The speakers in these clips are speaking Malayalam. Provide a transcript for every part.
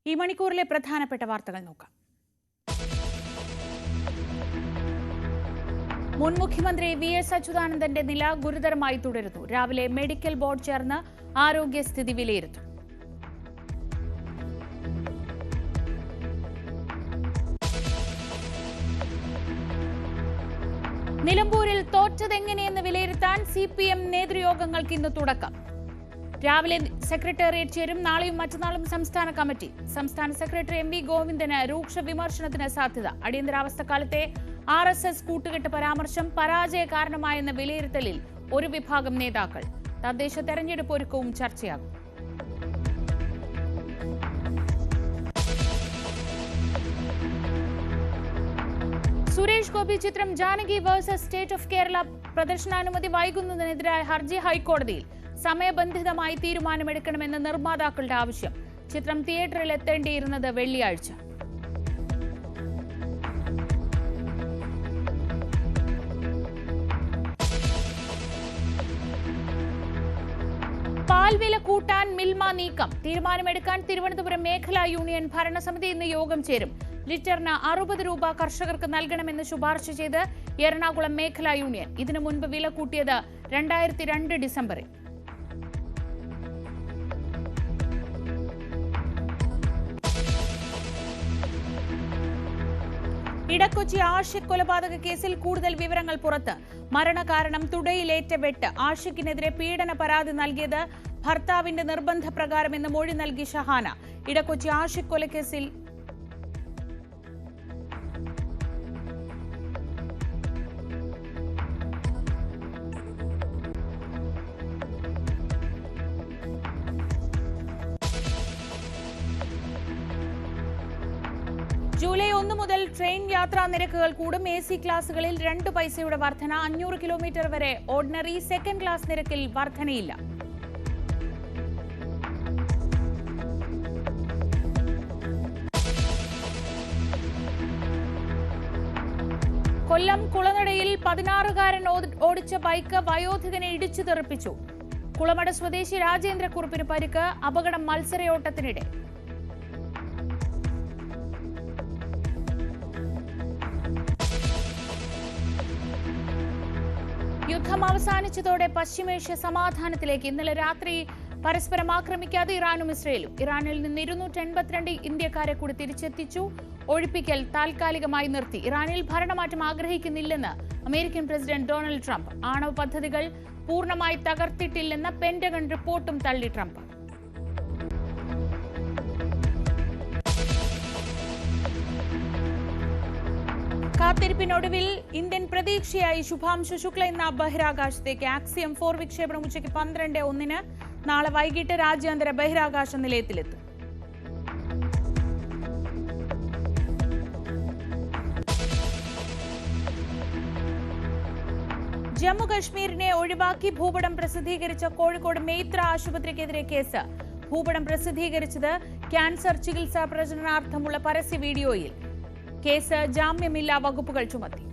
ഈ മണിക്കൂറിലെ പ്രധാനപ്പെട്ട വാർത്തകൾ നോക്കാം. മുൻ മുഖ്യമന്ത്രി വി.എസ്. അച്യുതാനന്ദന്റെ നില ഗുരുതരമായി തുടരുന്നു. രാവിലെ മെഡിക്കൽ ബോർഡ് ചേർന്ന് ആരോഗ്യസ്ഥിതി വിലയിരുത്തും. നിലമ്പൂരിൽ തോറ്റതെങ്ങനെയെന്ന് വിലയിരുത്താൻ CPM നേതൃയോഗങ്ങൾക്ക് ഇന്ന് തുടക്കം. രാവിലെ സെക്രട്ടേറിയറ്റ് ചേരും. നാളെയും മറ്റന്നാളും സംസ്ഥാന കമ്മിറ്റി. സംസ്ഥാന സെക്രട്ടറി MV ഗോവിന്ദന് രൂക്ഷ വിമർശനത്തിന് സാധ്യത. അടിയന്തരാവസ്ഥക്കാലത്തെ RSS കൂട്ടുകെട്ട് പരാമർശം പരാജയ കാരണമായെന്ന വിലയിരുത്തലിൽ ഒരു വിഭാഗം നേതാക്കൾ. തദ്ദേശ തെരഞ്ഞെടുപ്പ് ഒരുക്കവും ചർച്ചയാകും. സുരേഷ് ഗോപി ചിത്രം Janaki versus state of Kerala പ്രദർശനാനുമതി വൈകുന്നതിനെതിരായ ഹർജി ഹൈക്കോടതിയിൽ. സമയബന്ധിതമായി തീരുമാനമെടുക്കണമെന്ന് നിർമ്മാതാക്കളുടെ ആവശ്യം. ചിത്രം തിയേറ്ററിൽ എത്തേണ്ടിയിരുന്നത് വെള്ളിയാഴ്ച. പാൽവില കൂട്ടാൻ മിൽമ നീക്കം. തീരുമാനമെടുക്കാൻ തിരുവനന്തപുരം മേഖലാ യൂണിയൻ ഭരണസമിതി ഇന്ന് യോഗം ചേരും. ലിറ്ററിന് 60 രൂപ കർഷകർക്ക് നൽകണമെന്ന് ശുപാർശ ചെയ്ത് എറണാകുളം മേഖലാ യൂണിയൻ. ഇതിനു മുൻപ് വില കൂട്ടിയത് 2002 ഡിസംബറിൽ. ഇടക്കൊച്ചി ആഷിഖ് കൊലപാതക കേസിൽ കൂടുതൽ വിവരങ്ങൾ പുറത്ത്. മരണകാരണം തുടയിലേറ്റ വെട്ട്. ആഷിഖിനെതിരെ പീഡന പരാതി നൽകിയത് ഭർത്താവിന്റെ നിർബന്ധപ്രകാരമെന്ന് മൊഴി നൽകി ഷഹാന. ഇടക്കൊച്ചി ആഷിഖ് കൊലക്കേസിൽ ജൂലൈ 1 മുതൽ ട്രെയിൻ യാത്രാ നിരക്കുകൾ കൂടും. AC ക്ലാസുകളിൽ 2 പൈസയുടെ വർധന. 500 കിലോമീറ്റർ വരെ ഓർഡിനറി. സെക്കൻഡ് ക്ലാസ് നിരക്കിൽ വർധനയില്ല. കൊല്ലം കുളനടയിൽ 16-കാരൻ ഓടിച്ച ബൈക്ക് വയോധികനെ ഇടിച്ചു തെറിപ്പിച്ചു. കുളമട സ്വദേശി രാജേന്ദ്രക്കുറുപ്പിന് പരിക്ക്. അപകടം മത്സരയോട്ടത്തിനിടെ. യുദ്ധം അവസാനിച്ചതോടെ പശ്ചിമേഷ്യ സമാധാനത്തിലേക്ക്. ഇന്നലെ രാത്രി പരസ്പരം ആക്രമിക്കാതെ ഇറാനും ഇസ്രയേലും. ഇറാനിൽ നിന്ന് 282 ഇന്ത്യക്കാരെ കൂടി തിരിച്ചെത്തിച്ചു. ഒഴിപ്പിക്കൽ താൽക്കാലികമായി നിർത്തി. ഇറാനിൽ ഭരണമാറ്റം ആഗ്രഹിക്കുന്നില്ലെന്ന് അമേരിക്കൻ പ്രസിഡന്റ് ഡൊണാൾഡ് ട്രംപ്. ആണവ പദ്ധതികൾ പൂർണ്ണമായി തകർത്തിട്ടില്ലെന്ന പെന്റഗൺ റിപ്പോർട്ടും തള്ളി ട്രംപ്. കാത്തിരിപ്പിനൊടുവിൽ ഇന്ത്യൻ പ്രതീക്ഷയായി ശുഭാംശു ശുക്ല ഇന്ന് ബഹിരാകാശത്തേക്ക്. ആക്സിയം 4 വിക്ഷേപണം ഉച്ചയ്ക്ക് 12:01. നാളെ വൈകിട്ട് രാജ്യാന്തര ബഹിരാകാശ നിലയത്തിലെത്തും. ജമ്മു കശ്മീരിനെ ഒഴിവാക്കി ഭൂപടം പ്രസിദ്ധീകരിച്ച കോഴിക്കോട് മേത്ര ആശുപത്രിക്കെതിരെ കേസ്. ഭൂപടം പ്രസിദ്ധീകരിച്ചത് ക്യാൻസർ ചികിത്സാ പ്രചരണാർത്ഥമുള്ള പരസ്യ വീഡിയോയിൽ. കേസ് ജാമ്യമില്ലാ വകുപ്പുകൾ ചുമത്തി.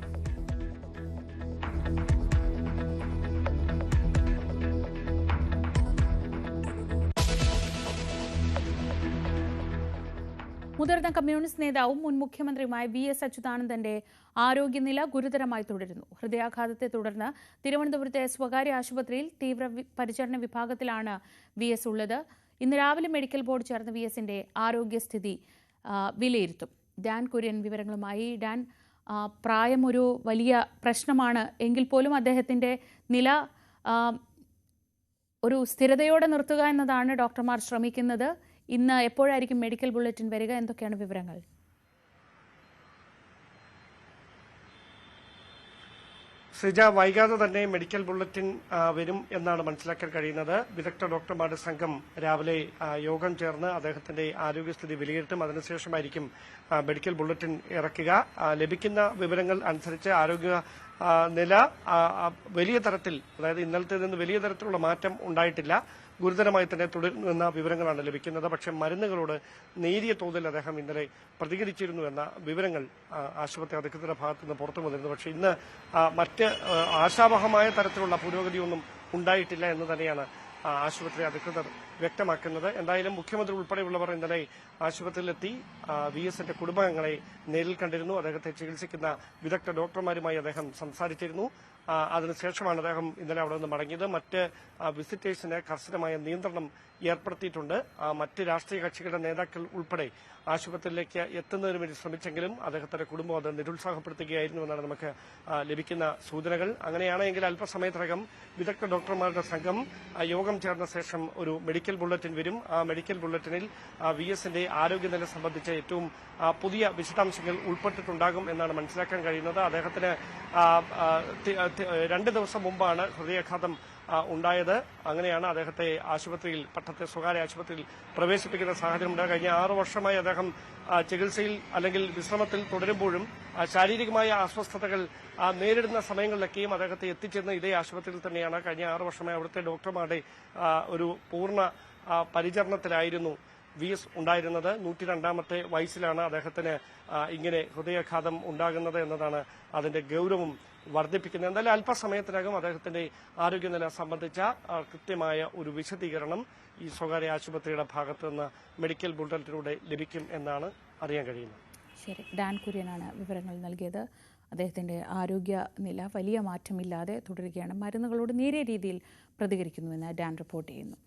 മുതിർന്ന കമ്മ്യൂണിസ്റ്റ് നേതാവും മുൻ മുഖ്യമന്ത്രിയുമായ വി.എസ്. അച്യുതാനന്ദന്റെ ആരോഗ്യനില ഗുരുതരമായി തുടരുന്നു. ഹൃദയാഘാതത്തെ തുടർന്ന് തിരുവനന്തപുരത്തെ സ്വകാര്യ ആശുപത്രിയിൽ തീവ്ര പരിചരണ വിഭാഗത്തിലാണ് വി.എസ്. ഉള്ളത്. ഇന്ന് രാവിലെ മെഡിക്കൽ ബോർഡ് ചേർന്ന് വി.എസിന്റെ ആരോഗ്യസ്ഥിതി വിലയിരുത്തും. ഡാൻ കുര്യൻ വിവരങ്ങളുമായി. ഡാൻ, പ്രായം ഒരു വലിയ പ്രശ്നമാണ് എങ്കിൽ പോലും അദ്ദേഹത്തിൻ്റെ നില ഒരു സ്ഥിരതയോടെ നിർത്തുക എന്നതാണ് ഡോക്ടർമാർ ശ്രമിക്കുന്നത്. ഇന്ന് എപ്പോഴായിരിക്കും മെഡിക്കൽ ബുള്ളറ്റിൻ വരിക? എന്തൊക്കെയാണ് വിവരങ്ങൾ? ശ്രീജ, വൈകാതെ തന്നെ മെഡിക്കൽ ബുള്ളറ്റിൻ വരും എന്നാണ് മനസ്സിലാക്കാൻ കഴിയുന്നത്. വിദഗ്ധ ഡോക്ടർമാരുടെ സംഘം രാവിലെ യോഗം ചേർന്ന് അദ്ദേഹത്തിന്റെ ആരോഗ്യസ്ഥിതി വിലയിരുത്തും. അതിനുശേഷമായിരിക്കും മെഡിക്കൽ ബുള്ളറ്റിൻ ഇറക്കുക. ലഭിക്കുന്ന വിവരങ്ങൾ അനുസരിച്ച് ആരോഗ്യ നില വലിയ തരത്തിൽ, അതായത് ഇന്നലത്തെ നിന്ന് വലിയ തരത്തിലുള്ള മാറ്റം ഉണ്ടായിട്ടില്ല. ഗുരുതരമായി തന്നെ തുടരുന്നുവെന്ന വിവരങ്ങളാണ് ലഭിക്കുന്നത്. പക്ഷേ മരുന്നുകളോട് നേരിയ തോതിൽ അദ്ദേഹം ഇന്നലെ പ്രതികരിച്ചിരുന്നു എന്ന വിവരങ്ങൾ ആശുപത്രി അധികൃതരുടെ ഭാഗത്തു നിന്ന് പുറത്തു വന്നിരുന്നു. പക്ഷേ ഇന്ന് മറ്റ് ആശാവഹമായ തരത്തിലുള്ള പുരോഗതിയൊന്നും ഉണ്ടായിട്ടില്ല എന്ന് തന്നെയാണ് ആശുപത്രി അധികൃതർ വ്യക്തമാക്കുന്നത്. എന്തായാലും മുഖ്യമന്ത്രി ഉൾപ്പെടെയുള്ളവർ ഇന്നലെ ആശുപത്രിയിലെത്തി VSന്റെ കുടുംബാംഗങ്ങളെ നേരിൽ കണ്ടിരുന്നു. അദ്ദേഹത്തെ ചികിത്സിക്കുന്ന വിദഗ്ധ ഡോക്ടർമാരുമായി അദ്ദേഹം സംസാരിച്ചിരുന്നു. അതിനുശേഷമാണ് അദ്ദേഹം ഇന്നലെ അവിടെ നിന്ന് മടങ്ങിയത്. മറ്റ് വിസിറ്റേഴ്സിന് കർശനമായ നിയന്ത്രണം ഏർപ്പെടുത്തിയിട്ടുണ്ട്. മറ്റ് രാഷ്ട്രീയ കക്ഷികളുടെ നേതാക്കൾ ഉൾപ്പെടെ ആശുപത്രിയിലേക്ക് എത്തുന്നതിന് വേണ്ടി ശ്രമിച്ചെങ്കിലും അദ്ദേഹത്തിന്റെ കുടുംബം അത് നിരുത്സാഹപ്പെടുത്തുകയായിരുന്നു എന്നാണ് നമുക്ക് ലഭിക്കുന്ന സൂചനകൾ. അങ്ങനെയാണെങ്കിൽ അല്പസമയത്തിനകം വിദഗ്ധ ഡോക്ടർമാരുടെ സംഘം യോഗം ചേർന്ന ശേഷം ഒരു മെഡിക്കൽ ബുള്ളറ്റിൻ വരും. ആ മെഡിക്കൽ ബുള്ളറ്റിനിൽ VSന്റെ ആരോഗ്യനില സംബന്ധിച്ച ഏറ്റവും പുതിയ വിശദാംശങ്ങൾ ഉൾപ്പെട്ടിട്ടുണ്ടാകും എന്നാണ് മനസ്സിലാക്കാൻ കഴിയുന്നത്. അദ്ദേഹത്തിന് 2 ദിവസം മുമ്പാണ് ഹൃദയാഘാതം ഉണ്ടായത്. അങ്ങനെയാണ് അദ്ദേഹത്തെ ആശുപത്രിയിൽ, പട്ടത്തെ സ്വകാര്യ ആശുപത്രിയിൽ പ്രവേശിപ്പിക്കുന്ന സാഹചര്യമുണ്ട്. കഴിഞ്ഞ 6 വർഷമായി അദ്ദേഹം ചികിത്സയിൽ അല്ലെങ്കിൽ വിശ്രമത്തിൽ തുടരുമ്പോഴും ശാരീരികമായ അസ്വസ്ഥതകൾ നേരിടുന്ന സമയങ്ങളിലൊക്കെയും അദ്ദേഹത്തെ എത്തിച്ചേർന്ന ഇതേ ആശുപത്രിയിൽ തന്നെയാണ്. കഴിഞ്ഞ 6 വർഷമായി അവിടുത്തെ ഡോക്ടർമാരുടെ ഒരു പൂർണ്ണ പരിചരണത്തിലായിരുന്നു VS ഉണ്ടായിരുന്നത്. 102ാമത്തെ വയസ്സിലാണ് അദ്ദേഹത്തിന് ഇങ്ങനെ ഹൃദയാഘാതം ഉണ്ടാകുന്നത് എന്നതാണ് അതിന്റെ ഗൌരവം വർദ്ധിപ്പിക്കുന്നത്. എന്തായാലും അല്പസമയത്തിനകം അദ്ദേഹത്തിന്റെ ആരോഗ്യനില സംബന്ധിച്ച കൃത്യമായ ഒരു വിശദീകരണം ഈ സ്വകാര്യ ആശുപത്രിയുടെ ഭാഗത്തു നിന്ന് മെഡിക്കൽ ബുള്ളറ്റിലൂടെ ലഭിക്കും എന്നാണ് അറിയാൻ കഴിയുന്നത്. ശരി, ഡാൻ കുര്യനാണ് വിവരങ്ങൾ നൽകിയത്. അദ്ദേഹത്തിന്റെ ആരോഗ്യനില വലിയ മാറ്റമില്ലാതെ തുടരുകയാണ്. മരുന്നുകളോട് നേരിയ രീതിയിൽ പ്രതികരിക്കുന്നുവെന്ന് ഡാൻ റിപ്പോർട്ട് ചെയ്യുന്നു.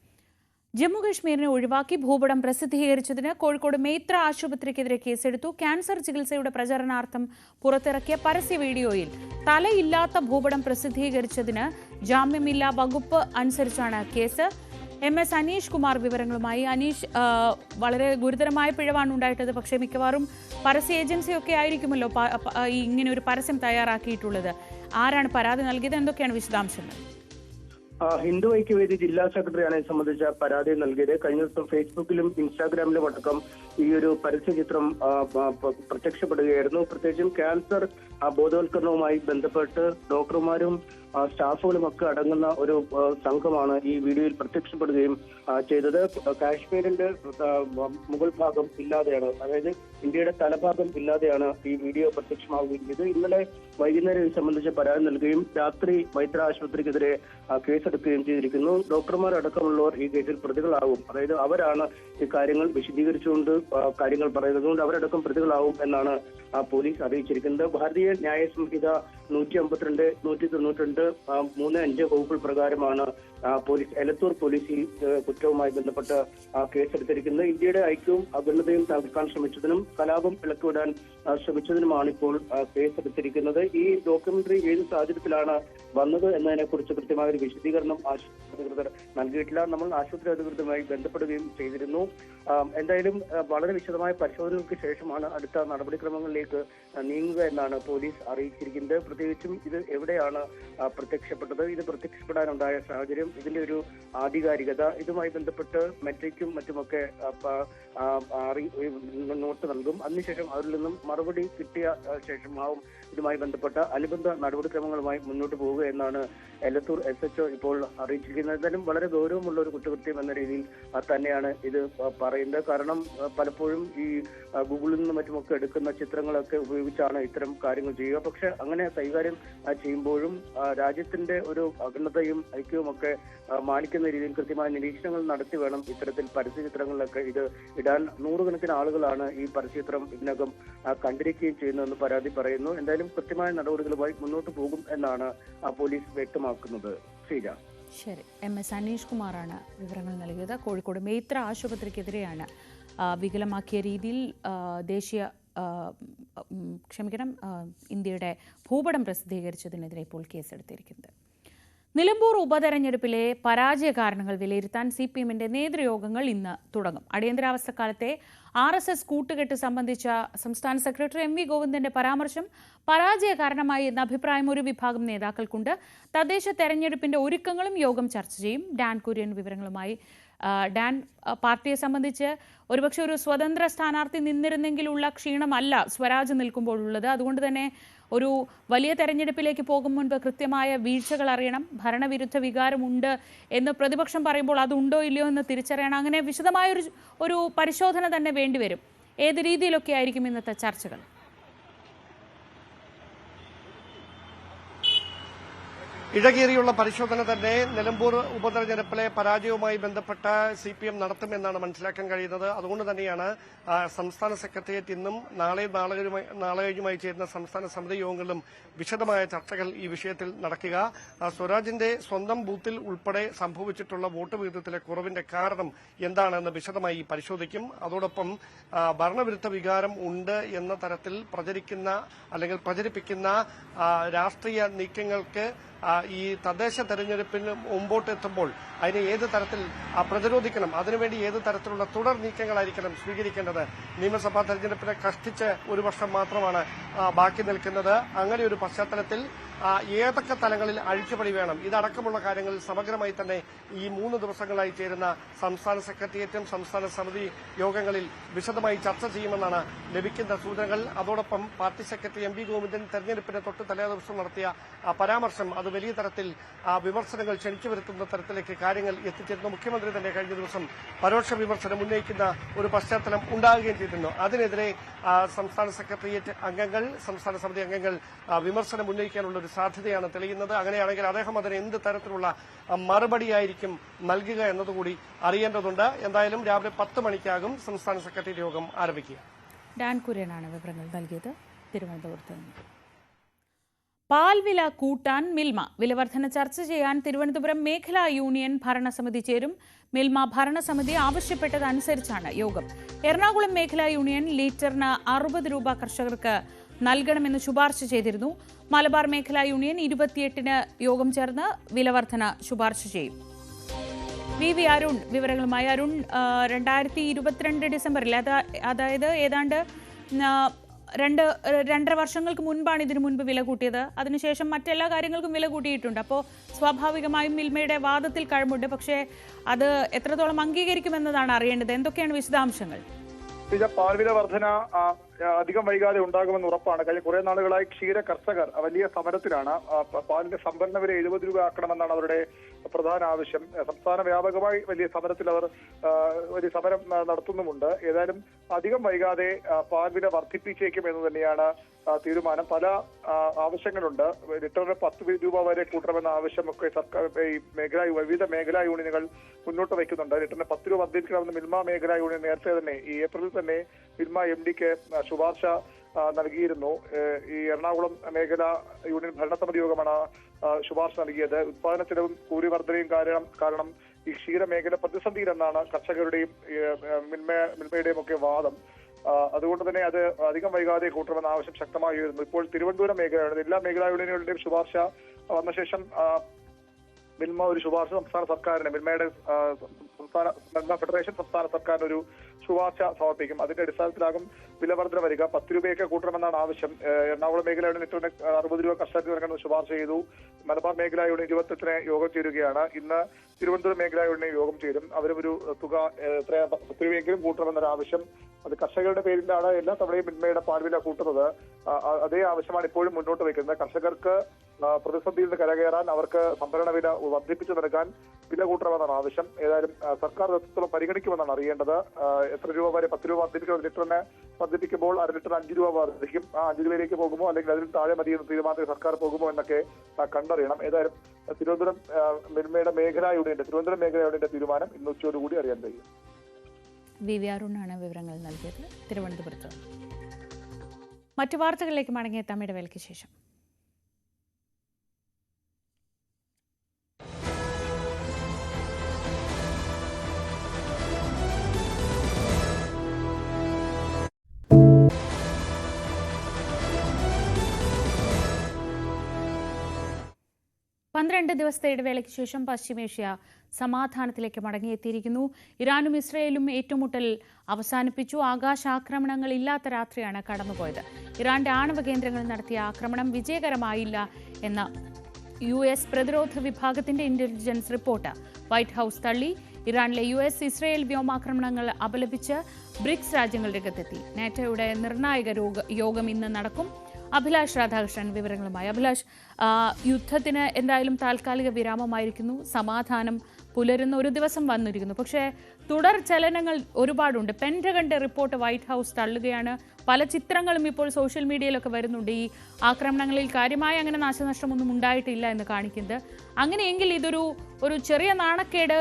ജമ്മുകശ്മീരിനെ ഒഴിവാക്കി ഭൂപടം പ്രസിദ്ധീകരിച്ചതിന് കോഴിക്കോട് മേത്ര ആശുപത്രിക്കെതിരെ കേസെടുത്തു. ക്യാൻസർ ചികിത്സയുടെ പ്രചരണാർത്ഥം പുറത്തിറക്കിയ പരസ്യ വീഡിയോയിൽ തലയില്ലാത്ത ഭൂപടം പ്രസിദ്ധീകരിച്ചതിന് ജാമ്യമില്ലാ വകുപ്പ് അനുസരിച്ചാണ് കേസ്. MS അനീഷ് കുമാർ വിവരങ്ങളുമായി. അനീഷ്, വളരെ ഗുരുതരമായ പിഴവാണ് ഉണ്ടായിട്ടത്. പക്ഷേ മിക്കവാറും പരസ്യ ഏജൻസിയൊക്കെ ആയിരിക്കുമല്ലോ ഇങ്ങനെ ഒരു പരസ്യം തയ്യാറാക്കിയിട്ടുള്ളത്. ആരാണ് പരാതി നൽകിയത്? എന്തൊക്കെയാണ് വിശദാംശങ്ങൾ? ഹിന്ദു ഐക്യവേദി ജില്ലാ സെക്രട്ടറിയാണ് ഇത് സംബന്ധിച്ച പരാതി നൽകിയത്. കഴിഞ്ഞ ദിവസം ഫേസ്ബുക്കിലും ഇൻസ്റ്റാഗ്രാമിലും അടക്കം ഈ ഒരു പരസ്യചിത്രം പ്രത്യക്ഷപ്പെടുകയായിരുന്നു. പ്രത്യേകിച്ചും ക്യാൻസർ ബോധവൽക്കരണവുമായി ബന്ധപ്പെട്ട് ഡോക്ടർമാരും സ്റ്റാഫുകളും ഒക്കെ അടങ്ങുന്ന ഒരു സംഘമാണ് ഈ വീഡിയോയിൽ പ്രത്യക്ഷപ്പെടുകയും ചെയ്തത്. കാശ്മീരിന്റെ മുകൾ ഭാഗം ഇല്ലാതെയാണ്, അതായത് ഇന്ത്യയുടെ തലഭാഗം ഇല്ലാതെയാണ് ഈ വീഡിയോ പ്രത്യക്ഷമാവുകയും ചെയ്തത്. ഇന്നലെ വൈകുന്നേരം ഇത് സംബന്ധിച്ച് പരാതി നൽകുകയും രാത്രി മൈത്ര ആശുപത്രിക്കെതിരെ കേസെടുക്കുകയും ചെയ്തിരിക്കുന്നു. ഡോക്ടർമാരടക്കമുള്ളവർ ഈ കേസിൽ പ്രതികളാവും, അതായത് അവരാണ് ഈ കാര്യങ്ങൾ വിശദീകരിച്ചുകൊണ്ട് കാര്യങ്ങൾ പറയുന്നതുകൊണ്ട് അവരടക്കം പ്രതികളാവും എന്നാണ് പോലീസ് അറിയിച്ചിരിക്കുന്നത്. ഭാരതീയ ന്യായ സംഹിത 152, 192, 3-5 വകുപ്പുകൾ പ്രകാരമാണ് പോലീസ് എലത്തൂർ പോലീസിൽ കുറ്റവുമായി ബന്ധപ്പെട്ട് കേസെടുത്തിരിക്കുന്നത്. ഇന്ത്യയുടെ ഐക്യവും അഖണ്ഡതയും തകർക്കാൻ ശ്രമിച്ചതിനും കലാപം ഇളക്കിവിടാൻ ശ്രമിച്ചതിനുമാണ് ഇപ്പോൾ കേസെടുത്തിരിക്കുന്നത്. ഈ ഡോക്യുമെന്ററി ഏത് സാഹചര്യത്തിലാണ് വന്നത് എന്നതിനെ കുറിച്ച് കൃത്യമായ ഒരു വിശദീകരണം ആശുപത്രി അധികൃതർ നൽകിയിട്ടില്ല. നമ്മൾ ആശുപത്രി അധികൃതരുമായി ബന്ധപ്പെടുകയും ചെയ്തിരുന്നു. എന്തായാലും വളരെ വിശദമായ പരിശോധനകൾക്ക് ശേഷമാണ് അടുത്ത നടപടിക്രമങ്ങളിലേക്ക് നീങ്ങുക എന്നാണ് പോലീസ് അറിയിച്ചിരിക്കുന്നത്. പ്രത്യേകിച്ചും ഇത് എവിടെയാണ് പ്രത്യക്ഷപ്പെട്ടത്, ഇത് പ്രത്യക്ഷപ്പെടാനുണ്ടായ സാഹചര്യം, ഇതിന്റെ ഒരു ആധികാരികത, ഇതുമായി ബന്ധപ്പെട്ട് മെട്രിക്കും മറ്റുമൊക്കെ നോട്ട് നൽകും. അതിനുശേഷം അവരിൽ നിന്നും മറുപടി കിട്ടിയ ശേഷമാവും ഇതുമായി ബന്ധപ്പെട്ട അനുബന്ധ നടപടിക്രമങ്ങളുമായി മുന്നോട്ട് പോവുക എന്നാണ് എലത്തൂർ SHO ഇപ്പോൾ അറിയിച്ചിരിക്കുന്നത്. എന്തായാലും വളരെ ഗൗരവമുള്ള ഒരു കുറ്റകൃത്യം എന്ന രീതിയിൽ തന്നെയാണ് ഇത് പറയുന്നത്. കാരണം പലപ്പോഴും ഈ ഗൂഗിളിൽ നിന്നും മറ്റുമൊക്കെ എടുക്കുന്ന ചിത്രങ്ങളൊക്കെ ഉപയോഗിച്ചാണ് ഇത്തരം കാര്യങ്ങൾ ചെയ്യുക. പക്ഷെ അങ്ങനെ കൈകാര്യം ചെയ്യുമ്പോഴും രാജ്യത്തിന്റെ ഒരു അഖണ്ഡതയും ഐക്യവും ഒക്കെ മാനിക്കുന്ന രീതിയിൽ കൃത്യമായ നിരീക്ഷണങ്ങൾ നടത്തി വേണം ഇത്തരത്തിൽ പരസ്യചിത്രങ്ങളിലൊക്കെ ഇത് ഇടാൻ. നൂറുകണക്കിന് ആളുകളാണ് ഈ പരസ്യചിത്രം ഇതിനകം കണ്ടിരിക്കുകയും ചെയ്യുന്നതെന്ന് പരാതി പറയുന്നു. എന്തായാലും കൃത്യമായ നടപടികളുമായി മുന്നോട്ട് പോകും എന്നാണ് പോലീസ് വ്യക്തമാക്കുന്നത്. ശ്രീജ. ശരി, MS അനീഷ് കുമാറാണ് വിവരങ്ങൾ നൽകിയത്. കോഴിക്കോട് മേത്ര ആശുപത്രിക്കെതിരെയാണ് വികലമാക്കിയ രീതിയിൽ ഇന്ത്യയുടെ ഭൂപടം പ്രസിദ്ധീകരിച്ചതിനെതിരെ ഇപ്പോൾ കേസെടുത്തിരിക്കുന്നത്. നിലമ്പൂർ ഉപതെരഞ്ഞെടുപ്പിലെ പരാജയ കാരണങ്ങൾ വിലയിരുത്താൻ CPMന്റെ നേതൃയോഗങ്ങൾ ഇന്ന് തുടങ്ങും. അടിയന്തരാവസ്ഥക്കാലത്തെ RSS കൂട്ടുകെട്ട് സംബന്ധിച്ച സംസ്ഥാന സെക്രട്ടറി MV ഗോവിന്ദന്റെ പരാമർശം പരാജയ കാരണമായി എന്ന അഭിപ്രായം ഒരു വിഭാഗം നേതാക്കൾക്കുണ്ട്. തദ്ദേശ തെരഞ്ഞെടുപ്പിന്റെ ഒരുക്കങ്ങളും യോഗം ചർച്ച ചെയ്യും. ഡാൻ കുര്യൻ വിവരങ്ങളുമായി. ഡാൻ, പാർട്ടിയെ സംബന്ധിച്ച് ഒരുപക്ഷെ ഒരു സ്വതന്ത്ര സ്ഥാനാർത്ഥി നിന്നിരുന്നെങ്കിലുള്ള ക്ഷീണമല്ല സ്വരാജ് നിൽക്കുമ്പോഴുള്ളത്. അതുകൊണ്ട് തന്നെ ഒരു വലിയ തെരഞ്ഞെടുപ്പിലേക്ക് പോകും മുൻപ് കൃത്യമായ വീഴ്ചകൾ അറിയണം. ഭരണവിരുദ്ധ വികാരമുണ്ട് എന്ന് പ്രതിപക്ഷം പറയുമ്പോൾ അതുണ്ടോ ഇല്ലയോ എന്ന് തിരിച്ചറിയണം. അങ്ങനെ വിശദമായ ഒരു പരിശോധന തന്നെ വേണ്ടിവരും. ഏത് രീതിയിലൊക്കെ ആയിരിക്കും ഇന്നത്തെ ചർച്ചകൾ? ഇഴകേറിയുള്ള പരിശോധന തന്നെ നിലമ്പൂർ ഉപതെരഞ്ഞെടുപ്പിലെ പരാജയവുമായി ബന്ധപ്പെട്ട CPM നടത്തുമെന്നാണ് മനസ്സിലാക്കാൻ കഴിയുന്നത്. അതുകൊണ്ട് തന്നെയാണ് സംസ്ഥാന സെക്രട്ടേറിയറ്റ് ഇന്നും നാളെ കഴിഞ്ഞുമായി ചേരുന്ന സംസ്ഥാന സമിതി യോഗങ്ങളിലും വിശദമായ ചർച്ചകൾ ഈ വിഷയത്തിൽ നടക്കുക. സ്വരാജിന്റെ സ്വന്തം ബൂത്തിൽ ഉൾപ്പെടെ സംഭവിച്ചിട്ടുള്ള വോട്ട് വിഹിതത്തിലെ കുറവിന്റെ കാരണം എന്താണെന്ന് വിശദമായി പരിശോധിക്കും. അതോടൊപ്പം ഭരണവിരുദ്ധ വികാരം ഉണ്ട് എന്ന തരത്തിൽ പ്രചരിപ്പിക്കുന്ന രാഷ്ട്രീയ നീക്കങ്ങൾക്ക് ഈ തദ്ദേശ തെരഞ്ഞെടുപ്പിന് മുമ്പോട്ടെത്തുമ്പോൾ അതിനെ ഏത് തരത്തിൽ പ്രതിരോധിക്കണം, അതിനുവേണ്ടി ഏത് തരത്തിലുള്ള തുടർ നീക്കങ്ങളായിരിക്കണം സ്വീകരിക്കേണ്ടത്. നിയമസഭാ തെരഞ്ഞെടുപ്പിനെ കഷ്ടിച്ച് ഒരു വർഷം മാത്രമാണ് ബാക്കി നിൽക്കുന്നത്. അങ്ങനെ ഒരു പശ്ചാത്തലത്തിൽ ഏതൊക്കെ തലങ്ങളിൽ അഴിച്ചുപണി വേണം, ഇതടക്കമുള്ള കാര്യങ്ങളിൽ സമഗ്രമായി തന്നെ ഈ 3 ദിവസങ്ങളായി ചേരുന്ന സംസ്ഥാന സെക്രട്ടേറിയറ്റും സംസ്ഥാന സമിതി യോഗങ്ങളിൽ വിശദമായി ചർച്ച ചെയ്യുമെന്നാണ് ലഭിക്കുന്ന സൂചനകൾ. അതോടൊപ്പം പാർട്ടി സെക്രട്ടറി MV ഗോവിന്ദൻ തെരഞ്ഞെടുപ്പിന് തൊട്ട് തലേദിവസം നടത്തിയ പരാമർശം അത് വലിയ തരത്തിൽ വിമർശനങ്ങൾ ക്ഷണിച്ചു വരുത്തുന്ന തരത്തിലേക്ക് കാര്യങ്ങൾ എത്തിച്ചേരുന്നു. മുഖ്യമന്ത്രി തന്നെ കഴിഞ്ഞ ദിവസം പരോക്ഷ വിമർശനം ഉന്നയിക്കുന്ന ഒരു പശ്ചാത്തലം ഉണ്ടാകുകയും ചെയ്തിരുന്നു. അതിനെതിരെ സംസ്ഥാന സെക്രട്ടേറിയറ്റ് അംഗങ്ങൾ, സംസ്ഥാന സമിതി അംഗങ്ങൾ വിമർശനം ഉന്നയിക്കാനുള്ള ഒരു സാധ്യതയാണ് തെളിയുന്നത്. അങ്ങനെയാണെങ്കിൽ അദ്ദേഹം അതിന് എന്ത് തരത്തിലുള്ള മറുപടിയായിരിക്കും നൽകുക എന്നതുകൂടി അറിയേണ്ടതുണ്ട്. എന്തായാലും രാവിലെ 10 മണിക്കാകും സംസ്ഥാന സെക്രട്ടേറിയറ്റ് യോഗം ആരംഭിക്കുക. ഡാൻ കുര്യനാണ് വിവരങ്ങൾ നൽകിയത് തിരുവനന്തപുരത്ത് നിന്ന്. പാൽവില കൂട്ടാൻ മിൽമ. വിലവർധന ചർച്ച ചെയ്യാൻ തിരുവനന്തപുരം മേഖലാ യൂണിയൻ ഭരണസമിതി ചേരും. മിൽമ ഭരണസമിതി ആവശ്യപ്പെട്ടതനുസരിച്ചാണ് യോഗം. എറണാകുളം മേഖലാ യൂണിയൻ ലിറ്ററിന് 60 രൂപ കർഷകർക്ക് നൽകണമെന്ന് ശുപാർശ ചെയ്തിരുന്നു. മലബാർ മേഖലാ യൂണിയൻ 28-ന് യോഗം ചേർന്ന് വിലവർധന ശുപാർശ ചെയ്യും. VV അരുൺ വിവരങ്ങളുമായി. അരുൺ, 2022 ഡിസംബറിൽ, അതായത് ഏതാണ്ട് 2.5 വർഷങ്ങൾക്ക് മുൻപാണ് ഇതിനു മുൻപ് വില കൂട്ടിയത്. അതിനുശേഷം മറ്റെല്ലാ കാര്യങ്ങൾക്കും വില കൂട്ടിയിട്ടുണ്ട്. അപ്പോൾ സ്വാഭാവികമായും മിൽമയുടെ വാദത്തിൽ കഴമ്പുണ്ട്. പക്ഷേ അത് എത്രത്തോളം അംഗീകരിക്കുമെന്നതാണ് അറിയേണ്ടത്. എന്തൊക്കെയാണ് വിശദാംശങ്ങൾ? പാൽവില വർധന അധികം വൈകാതെ ഉണ്ടാകുമെന്ന് ഉറപ്പാണ്. കഴിഞ്ഞ കുറെ നാളുകളായി ക്ഷീര കർഷകർ വലിയ സമരത്തിലാണ്. പാലിന്റെ സംഭരണ വില 70 രൂപ ആക്കണമെന്നാണ് അവരുടെ പ്രധാന ആവശ്യം. സംസ്ഥാന വ്യാപകമായി വലിയ സമരത്തിൽ അവർ വലിയ സമരം നടത്തുന്നുമുണ്ട്. ഏതായാലും അധികം വൈകാതെ പാൽവില വർദ്ധിപ്പിച്ചേക്കും എന്ന് തന്നെയാണ് തീരുമാനം. പല ആവശ്യങ്ങളുണ്ട്. ലിറ്ററിന് 10 രൂപ വരെ കൂട്ടണമെന്ന ആവശ്യമൊക്കെ സർക്കാർ വിവിധ മേഖലാ യൂണിയനുകൾ മുന്നോട്ട് വയ്ക്കുന്നുണ്ട്. ലിറ്ററിന് 10 രൂപ വർദ്ധിപ്പിക്കണമെന്ന് മിൽമ മേഖലാ യൂണിയൻ നേരത്തെ തന്നെ ഈ ഏപ്രിലിൽ തന്നെ മിൽമ MDക്ക് ശുപാർശ നൽകിയിരുന്നു. ഈ എറണാകുളം മേഖലാ യൂണിയൻ ഭരണസമിതി യോഗമാണ് ശുപാർശ നൽകിയത്. ഉത്പാദന ചെലവും കൂലി വർധനയും കാരണം ഈ ക്ഷീരമേഖല പ്രതിസന്ധിയിലെന്നാണ് കർഷകരുടെയും മിൽമയുടെയും ഒക്കെ വാദം. അതുകൊണ്ട് തന്നെ അത് അധികം വൈകാതെ കൂട്ടണമെന്ന ആവശ്യം ശക്തമായി വരുന്നു. ഇപ്പോൾ തിരുവനന്തപുരം മേഖലയാണ്. എല്ലാ മേഖലാ യൂണിയനുകളുടെയും ശുപാർശ വന്ന ശേഷം മിൽമ ഒരു ശുപാർശ സംസ്ഥാന സർക്കാരിന്, മിൽമയുടെ ഫെഡറേഷൻ സംസ്ഥാന സർക്കാരിന് ഒരു ശുപാർശ സമർപ്പിക്കും. അതിന്റെ അടിസ്ഥാനത്തിലാകും വിലവർധന വരിക. 10 രൂപയൊക്കെ കൂട്ടണമെന്നാണ് ആവശ്യം. എറണാകുളം മേഖലയുടെ ലിറ്ററിന് 60 രൂപ കർഷകർക്ക് നൽകണമെന്ന് ശുപാർശ ചെയ്തു. മലബാർ മേഖലാ യൂണിയൻ 28-ന് യോഗം ചേരുകയാണ്. ഇന്ന് തിരുവനന്തപുരം മേഖലാ യൂണിയൻ യോഗം ചേരും. അവരും ഒരു തുക 10 രൂപയെങ്കിലും കൂട്ടണമെന്നൊരു ആവശ്യം. അത് കർഷകരുടെ പേരിലാണ് എല്ലാ തവണയും മിൽമയുടെ പാൽവില കൂട്ടുന്നത്. അതേ ആവശ്യമാണ് ഇപ്പോഴും മുന്നോട്ട് വയ്ക്കുന്നത്. കർഷകർക്ക് പ്രതിസന്ധിയിൽ നിന്ന് കരകയറാൻ, അവർക്ക് സംഭരണ വില വർദ്ധിപ്പിച്ചു നൽകാൻ വില കൂട്ടണമെന്നാണ് ആവശ്യം. ഏതായാലും സർക്കാർ എത്രത്തോളം പരിഗണിക്കുമെന്നാണ് അറിയേണ്ടത്. എത്ര രൂപ വരെ 10 രൂപ വർദ്ധിപ്പിക്കുന്ന ലിറ്ററിന് വർദ്ധിപ്പിക്കുമ്പോൾ അര ലിറ്റർ 5 രൂപ വർദ്ധിക്കും. ആ 5 രൂപയിലേക്ക് പോകുമോ അല്ലെങ്കിൽ അതിൽ താഴെ മതിയെന്ന് തീരുമാനത്തിൽ സർക്കാർ പോകുമോ എന്നൊക്കെ കണ്ടറിയണം. ഏതായാലും തിരുവനന്തപുരം മേഖലാ യൂണിയന്റെ തീരുമാനം ഇന്ന് ഉച്ചയോടുകൂടി അറിയാൻ കഴിയും. VV അരുണാണ് വിവരങ്ങൾ നൽകിയത് തിരുവനന്തപുരത്ത്. മറ്റു വാർത്തകളിലേക്ക് മടങ്ങിയെത്താം ഇടവേളയ്ക്ക് ശേഷം. പന്ത്രണ്ട് ദിവസത്തെ ഇടവേളയ്ക്ക് ശേഷം പശ്ചിമേഷ്യ സമാധാനത്തിലേക്ക് മടങ്ങിയെത്തിയിരിക്കുന്നു. ഇറാനും ഇസ്രയേലും ഏറ്റുമുട്ടൽ അവസാനിപ്പിച്ചു. ആകാശാക്രമണങ്ങൾ ഇല്ലാത്ത രാത്രിയാണ് കടന്നുപോയത്. ഇറാന്റെ ആണവ കേന്ദ്രങ്ങളിൽ നടത്തിയ ആക്രമണം വിജയകരമായില്ല എന്ന US പ്രതിരോധ വിഭാഗത്തിന്റെ ഇന്റലിജൻസ് റിപ്പോർട്ട് വൈറ്റ് ഹൌസ് തള്ളി. ഇറാനിലെ US ഇസ്രയേൽ വ്യോമാക്രമണങ്ങൾ അപലപിച്ച് ബ്രിക്സ് രാജ്യങ്ങൾ രംഗത്തെത്തി. നാറ്റോയുടെ നിർണായക യോഗം ഇന്ന് നടക്കും. അഭിലാഷ് രാധാകൃഷ്ണൻ വിവരങ്ങളുമായി. അഭിലാഷ്, യുദ്ധത്തിന് എന്തായാലും താൽക്കാലിക വിരാമമായിരിക്കുന്നു, സമാധാനം പുലരുന്ന ഒരു ദിവസം വന്നിരിക്കുന്നു. പക്ഷേ തുടർ ചലനങ്ങൾ ഒരുപാടുണ്ട്. പെന്റഗന്റെ റിപ്പോർട്ട് വൈറ്റ് ഹൗസ് തള്ളുകയാണ്. പല ചിത്രങ്ങളും ഇപ്പോൾ സോഷ്യൽ മീഡിയയിലൊക്കെ വരുന്നുണ്ട്. ഈ ആക്രമണങ്ങളിൽ കാര്യമായ അങ്ങനെ നാശനഷ്ടമൊന്നും ഉണ്ടായിട്ടില്ല എന്ന് കാണിക്കുന്നത്. അങ്ങനെയെങ്കിൽ ഒരു ചെറിയ നാണക്കേട്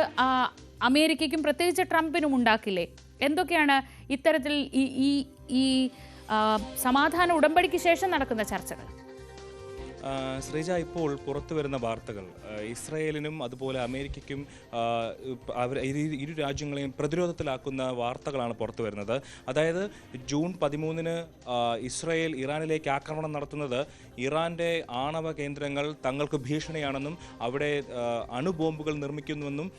അമേരിക്കയ്ക്കും പ്രത്യേകിച്ച് ട്രംപിനും ഉണ്ടാക്കില്ലേ? എന്തൊക്കെയാണ് ഇത്തരത്തിൽ ഈ സമാധാന ഉടമ്പടിക്ക് ശേഷം നടക്കുന്ന ചർച്ചകൾ? ശ്രീജ, ഇപ്പോൾ പുറത്തു വരുന്ന വാർത്തകൾ ഇസ്രായേലിനും അതുപോലെ അമേരിക്കയ്ക്കും ഇരു രാജ്യങ്ങളെയും പ്രതിരോധത്തിലാക്കുന്ന വാർത്തകളാണ് പുറത്തു വരുന്നത്. അതായത് ജൂൺ 13 ഇസ്രായേൽ ഇറാനിലേക്ക് ആക്രമണം നടത്തുന്നത് ഇറാന്റെ ആണവ കേന്ദ്രങ്ങൾ തങ്ങൾക്ക് ഭീഷണിയാണെന്നും അവിടെ അണുബോംബുകൾ നിർമ്മിക്കുന്നുവെന്നും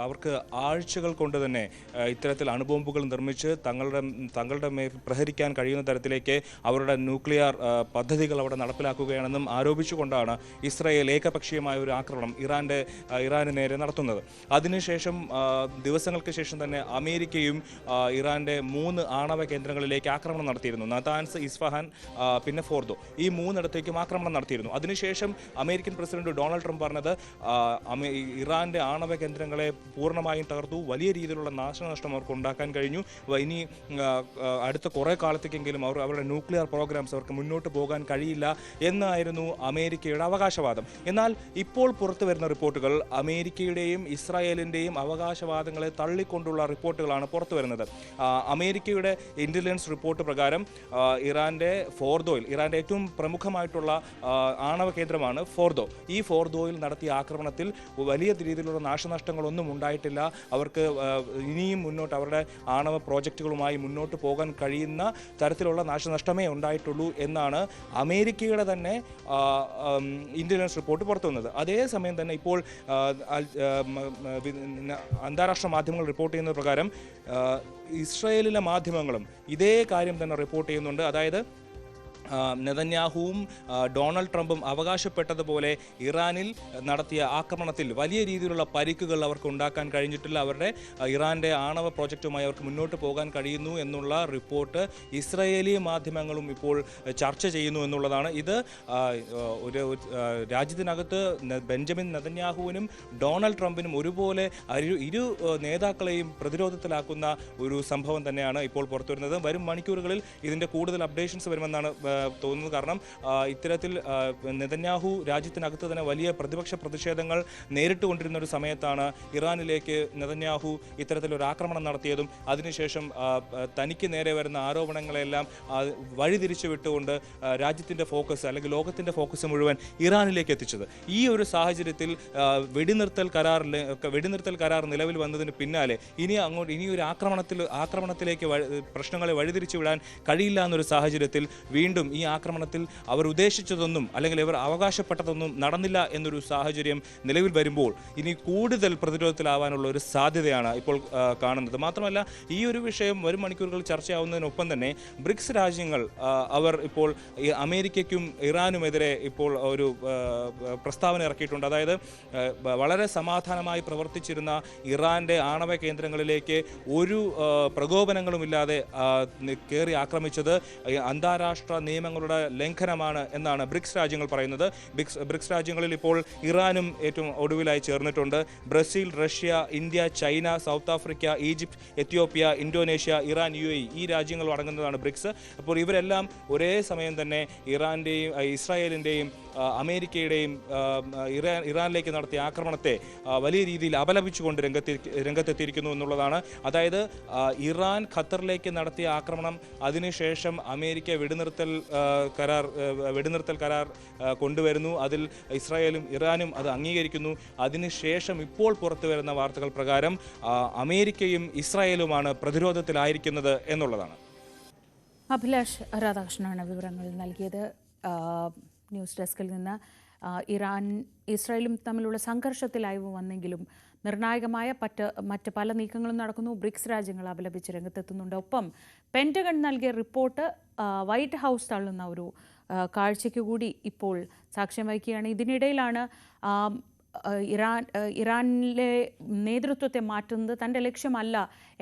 അവർക്ക് ആഴ്ചകൾ കൊണ്ട് തന്നെ ഇത്തരത്തിൽ അണുബോംബുകൾ നിർമ്മിച്ച് തങ്ങളുടെ മേൽ പ്രഹരിക്കാൻ കഴിയുന്ന തരത്തിലേക്ക് അവരുടെ ന്യൂക്ലിയർ പദ്ധതികൾ അവിടെ നടപ്പിലാക്കുകയാണെന്നും ആരോപിച്ചുകൊണ്ടാണ് ഇസ്രായേൽ ഏകപക്ഷീയമായ ഒരു ആക്രമണം ഇറാന് നേരെ നടത്തുന്നത്. അതിനുശേഷം ദിവസങ്ങൾക്ക് ശേഷം തന്നെ അമേരിക്കയും ഇറാന്റെ 3 ആണവ കേന്ദ്രങ്ങളിലേക്ക് ആക്രമണം നടത്തിയിരുന്നു. നതാൻസ്, ഇസ്ഫഹാൻ, പിന്നെ ഫോർദോ, ഈ 3 ആക്രമണം നടത്തിയിരുന്നു. അതിനുശേഷം അമേരിക്കൻ പ്രസിഡന്റ് ഡൊണാൾഡ് ട്രംപ് പറഞ്ഞത് ഇറാന്റെ ആണവ കേന്ദ്രങ്ങളെ പൂർണ്ണമായും തകർത്തു, വലിയ രീതിയിലുള്ള നാശനഷ്ടം അവർക്ക് ഉണ്ടാക്കാൻ കഴിഞ്ഞു, ഇനി അടുത്ത കുറേ കാലത്തേക്കെങ്കിലും അവരുടെ ന്യൂക്ലിയർ പ്രോഗ്രാംസ് അവർക്ക് മുന്നോട്ട് പോകാൻ കഴിയില്ല എന്നായിരുന്നു അമേരിക്കയുടെ അവകാശവാദം. എന്നാൽ ഇപ്പോൾ പുറത്തു വരുന്ന റിപ്പോർട്ടുകൾ അമേരിക്കയുടെയും ഇസ്രായേലിൻ്റെയും അവകാശവാദങ്ങളെ തള്ളിക്കൊണ്ടുള്ള റിപ്പോർട്ടുകളാണ് പുറത്തു വരുന്നത്. അമേരിക്കയുടെ ഇന്റലിജൻസ് റിപ്പോർട്ട് പ്രകാരം ഇറാന്റെ ഫോർദോയിൽ, ഇറാന്റെ ഏറ്റവും പ്രമുഖമായിട്ടുള്ള ആണവ കേന്ദ്രമാണ് ഫോർദോ, ഈ ഫോർദോയിൽ നടത്തിയ ആക്രമണത്തിൽ വലിയ രീതിയിലുള്ള നാശനഷ്ടങ്ങളൊന്നും ഉണ്ടായിട്ടില്ല. അവർക്ക് ഇനിയും മുന്നോട്ട് അവരുടെ ആണവ പ്രോജക്റ്റുകളുമായി മുന്നോട്ട് പോകാൻ കഴിയുന്ന തരത്തിലുള്ള നാശനഷ്ടമേ ഉണ്ടായിട്ടുള്ളൂ എന്നാണ് അമേരിക്കയുടെ തന്നെ ഇന്റലിജൻസ് റിപ്പോർട്ട് പുറത്തു വന്നത്. അതേസമയം തന്നെ ഇപ്പോൾ അന്താരാഷ്ട്ര മാധ്യമങ്ങൾ റിപ്പോർട്ട് ചെയ്യുന്ന പ്രകാരം ഇസ്രായേലിലെ മാധ്യമങ്ങളും ഇതേ കാര്യം തന്നെ റിപ്പോർട്ട് ചെയ്യുന്നുണ്ട്. അതായത് നെതന്യാഹുവും ഡൊണാൾഡ് ട്രംപും അവകാശപ്പെട്ടതുപോലെ ഇറാനിൽ നടത്തിയ ആക്രമണത്തിൽ വലിയ രീതിയിലുള്ള പരിക്കുകൾ അവർക്ക് ഉണ്ടാക്കാൻ കഴിഞ്ഞിട്ടില്ല. അവരുടെ ഇറാന്റെ ആണവ പ്രോജക്റ്റുമായി അവർക്ക് മുന്നോട്ട് പോകാൻ കഴിയുന്നു എന്നുള്ള റിപ്പോർട്ട് ഇസ്രായേലി മാധ്യമങ്ങളും ഇപ്പോൾ ചർച്ച ചെയ്യുന്നു എന്നുള്ളതാണ്. ഇത് ഒരു രാജ്യത്തിനകത്ത് ബെഞ്ചമിൻ നെതന്യാഹുവിനും ഡൊണാൾഡ് ട്രംപിനും ഒരുപോലെ ഇരു നേതാക്കളെയും പ്രതിരോധത്തിലാക്കുന്ന ഒരു സംഭവം തന്നെയാണ് ഇപ്പോൾ പുറത്തുവരുന്നത്. വരും മണിക്കൂറുകളിൽ ഇതിൻ്റെ കൂടുതൽ അപ്ഡേഷൻസ് വരുമെന്നാണ് തോന്നുന്നത്. കാരണം ഇത്തരത്തിൽ നെതന്യാഹു രാജ്യത്തിനകത്ത് തന്നെ വലിയ പ്രതിപക്ഷ പ്രതിഷേധങ്ങൾ നേരിട്ടുകൊണ്ടിരുന്ന ഒരു സമയത്താണ് ഇറാനിലേക്ക് നെതന്യാഹു ഇത്തരത്തിലൊരു ആക്രമണം നടത്തിയതും അതിനുശേഷം തനിക്ക് നേരെ വരുന്ന ആരോപണങ്ങളെല്ലാം വഴിതിരിച്ചു വിട്ടുകൊണ്ട് രാജ്യത്തിൻ്റെ ഫോക്കസ് അല്ലെങ്കിൽ ലോകത്തിൻ്റെ ഫോക്കസ് മുഴുവൻ ഇറാനിലേക്ക് എത്തിച്ചത്. ഈ ഒരു സാഹചര്യത്തിൽ വെടിനിർത്തൽ കരാർ നിലവിൽ വന്നതിന് പിന്നാലെ ഇനിയൊരു ആക്രമണത്തിലേക്ക് പ്രശ്നങ്ങളെ വഴിതിരിച്ചു വിടാൻ കഴിയില്ല എന്നൊരു സാഹചര്യത്തിൽ വീണ്ടും ഈ ആക്രമണത്തിൽ അവർ ഉദ്ദേശിച്ചതൊന്നും അല്ലെങ്കിൽ ഇവർ അവകാശപ്പെട്ടതൊന്നും നടന്നില്ല എന്നൊരു സാഹചര്യം നിലവിൽ വരുമ്പോൾ ഇനി കൂടുതൽ പ്രതിരോധത്തിലാവാനുള്ള ഒരു സാധ്യതയാണ് ഇപ്പോൾ കാണുന്നത്. മാത്രമല്ല, ഈ ഒരു വിഷയം വരും മണിക്കൂറുകൾ ചർച്ചയാവുന്നതിനൊപ്പം തന്നെ ബ്രിക്സ് രാജ്യങ്ങൾ അവർ ഇപ്പോൾ അമേരിക്കയ്ക്കും ഇറാനുമെതിരെ ഇപ്പോൾ ഒരു പ്രസ്താവന ഇറക്കിയിട്ടുണ്ട്. അതായത് വളരെ സമാധാനമായി പ്രവർത്തിച്ചിരുന്ന ഇറാന്റെ ആണവ കേന്ദ്രങ്ങളിലേക്ക് ഒരു പ്രകോപനങ്ങളുമില്ലാതെ കയറി ആക്രമിച്ചത് അന്താരാഷ്ട്ര നിയമങ്ങളുടെ ലംഘനമാണ് എന്നാണ് ബ്രിക്സ് രാജ്യങ്ങൾ പറയുന്നത്. ബ്രിക്സ് രാജ്യങ്ങളിൽ ഇപ്പോൾ ഇറാനും ഏറ്റവും ഒടുവിലായി ചേർന്നിട്ടുണ്ട്. Brazil, Russia, India, China, south Africa, Egypt, Ethiopia, Indonesia, Iran, UAE ഈ രാജ്യങ്ങൾ അടങ്ങുന്നതാണ് ബ്രിക്സ്. അപ്പോൾ ഇവരെല്ലാം ഒരേ സമയം തന്നെ ഇറാന്റെയും ഇസ്രായേലിൻ്റെയും അമേരിക്കയുടെയും ഇറാനിലേക്ക് നടത്തിയ ആക്രമണത്തെ വലിയ രീതിയിൽ അപലപിച്ചുകൊണ്ട് രംഗത്തെത്തിയിരിക്കുന്നു എന്നുള്ളതാണ്. അതായത് ഇറാൻ ഖത്തറിലേക്ക് നടത്തിയ ആക്രമണം, അതിനുശേഷം അമേരിക്ക വെടിനിർത്തൽ കരാർ കൊണ്ടുവരുന്നു. അതിൽ ഇസ്രായേലും ഇറാനും അത് അംഗീകരിക്കുന്നു. അതിനുശേഷം ഇപ്പോൾ പുറത്തു വരുന്ന വാർത്തകൾ പ്രകാരം അമേരിക്കയും ഇസ്രായേലുമാണ് പ്രതിരോധത്തിലായിരിക്കുന്നത് എന്നുള്ളതാണ്. അഭിലാഷ് രാധാകൃഷ്ണനാണ് വിവരങ്ങൾ നൽകിയത്. ന്യൂസ് ഡെസ്കിൽ നിന്ന്. ഇസ്രായേലും തമ്മിലുള്ള സംഘർഷത്തിലായി വന്നെങ്കിലും നിർണായകമായ മറ്റ് പല നീക്കങ്ങളും നടക്കുന്നു. ബ്രിക്സ് രാജ്യങ്ങൾ അപലപിച്ച് രംഗത്തെത്തുന്നുണ്ട്. ഒപ്പം പെന്റഗൺ നൽകിയ റിപ്പോർട്ട് വൈറ്റ് ഹൗസ് തള്ളുന്ന ഒരു കാഴ്ചയ്ക്ക് കൂടി ഇപ്പോൾ സാക്ഷ്യം വഹിക്കുകയാണ്. ഇതിനിടയിലാണ് ഇറാനിലെ നേതൃത്വത്തെ മാറ്റുന്നത് തൻ്റെ ലക്ഷ്യമല്ല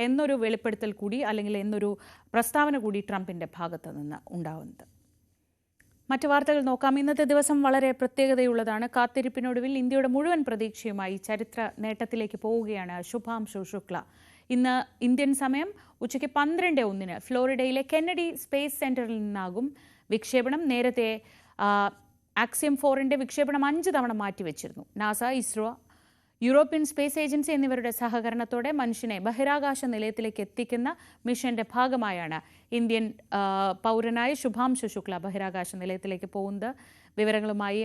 എന്നൊരു വെളിപ്പെടുത്തൽ കൂടി അല്ലെങ്കിൽ എന്നൊരു പ്രസ്താവന കൂടി ട്രംപിൻ്റെ ഭാഗത്ത് നിന്ന് ഉണ്ടാവുന്നത്. മറ്റു വാർത്തകൾ നോക്കാം. ഇന്നത്തെ ദിവസം വളരെ പ്രത്യേകതയുള്ളതാണ്. കാത്തിരിപ്പിനൊടുവിൽ ഇന്ത്യയുടെ മുഴുവൻ പ്രതീക്ഷയുമായി ചരിത്ര നേട്ടത്തിലേക്ക് പോവുകയാണ് ശുഭാംശു ശുക്ല. ഇന്ന് ഇന്ത്യൻ സമയം ഉച്ചയ്ക്ക് 12:01 ഫ്ലോറിഡയിലെ കെന്നഡി സ്പേസ് സെന്ററിൽ നിന്നാകും വിക്ഷേപണം. നേരത്തെ ആക്സിയം 4ന്റെ വിക്ഷേപണം 5 തവണ മാറ്റിവെച്ചിരുന്നു. NASA, ISRO, European space agency എന്നിവരുടെ സഹകരണത്തോടെ മനുഷ്യനെ ബഹിരാകാശ നിലയത്തിലേക്ക് എത്തിക്കുന്ന മിഷന്റെ ഭാഗമായാണ് ഇന്ത്യൻ പൗരനായ ശുഭാംശു ശുക്ല ബഹിരാകാശ നിലയത്തിലേക്ക് പോകുന്നത്. വിവരങ്ങളുമായി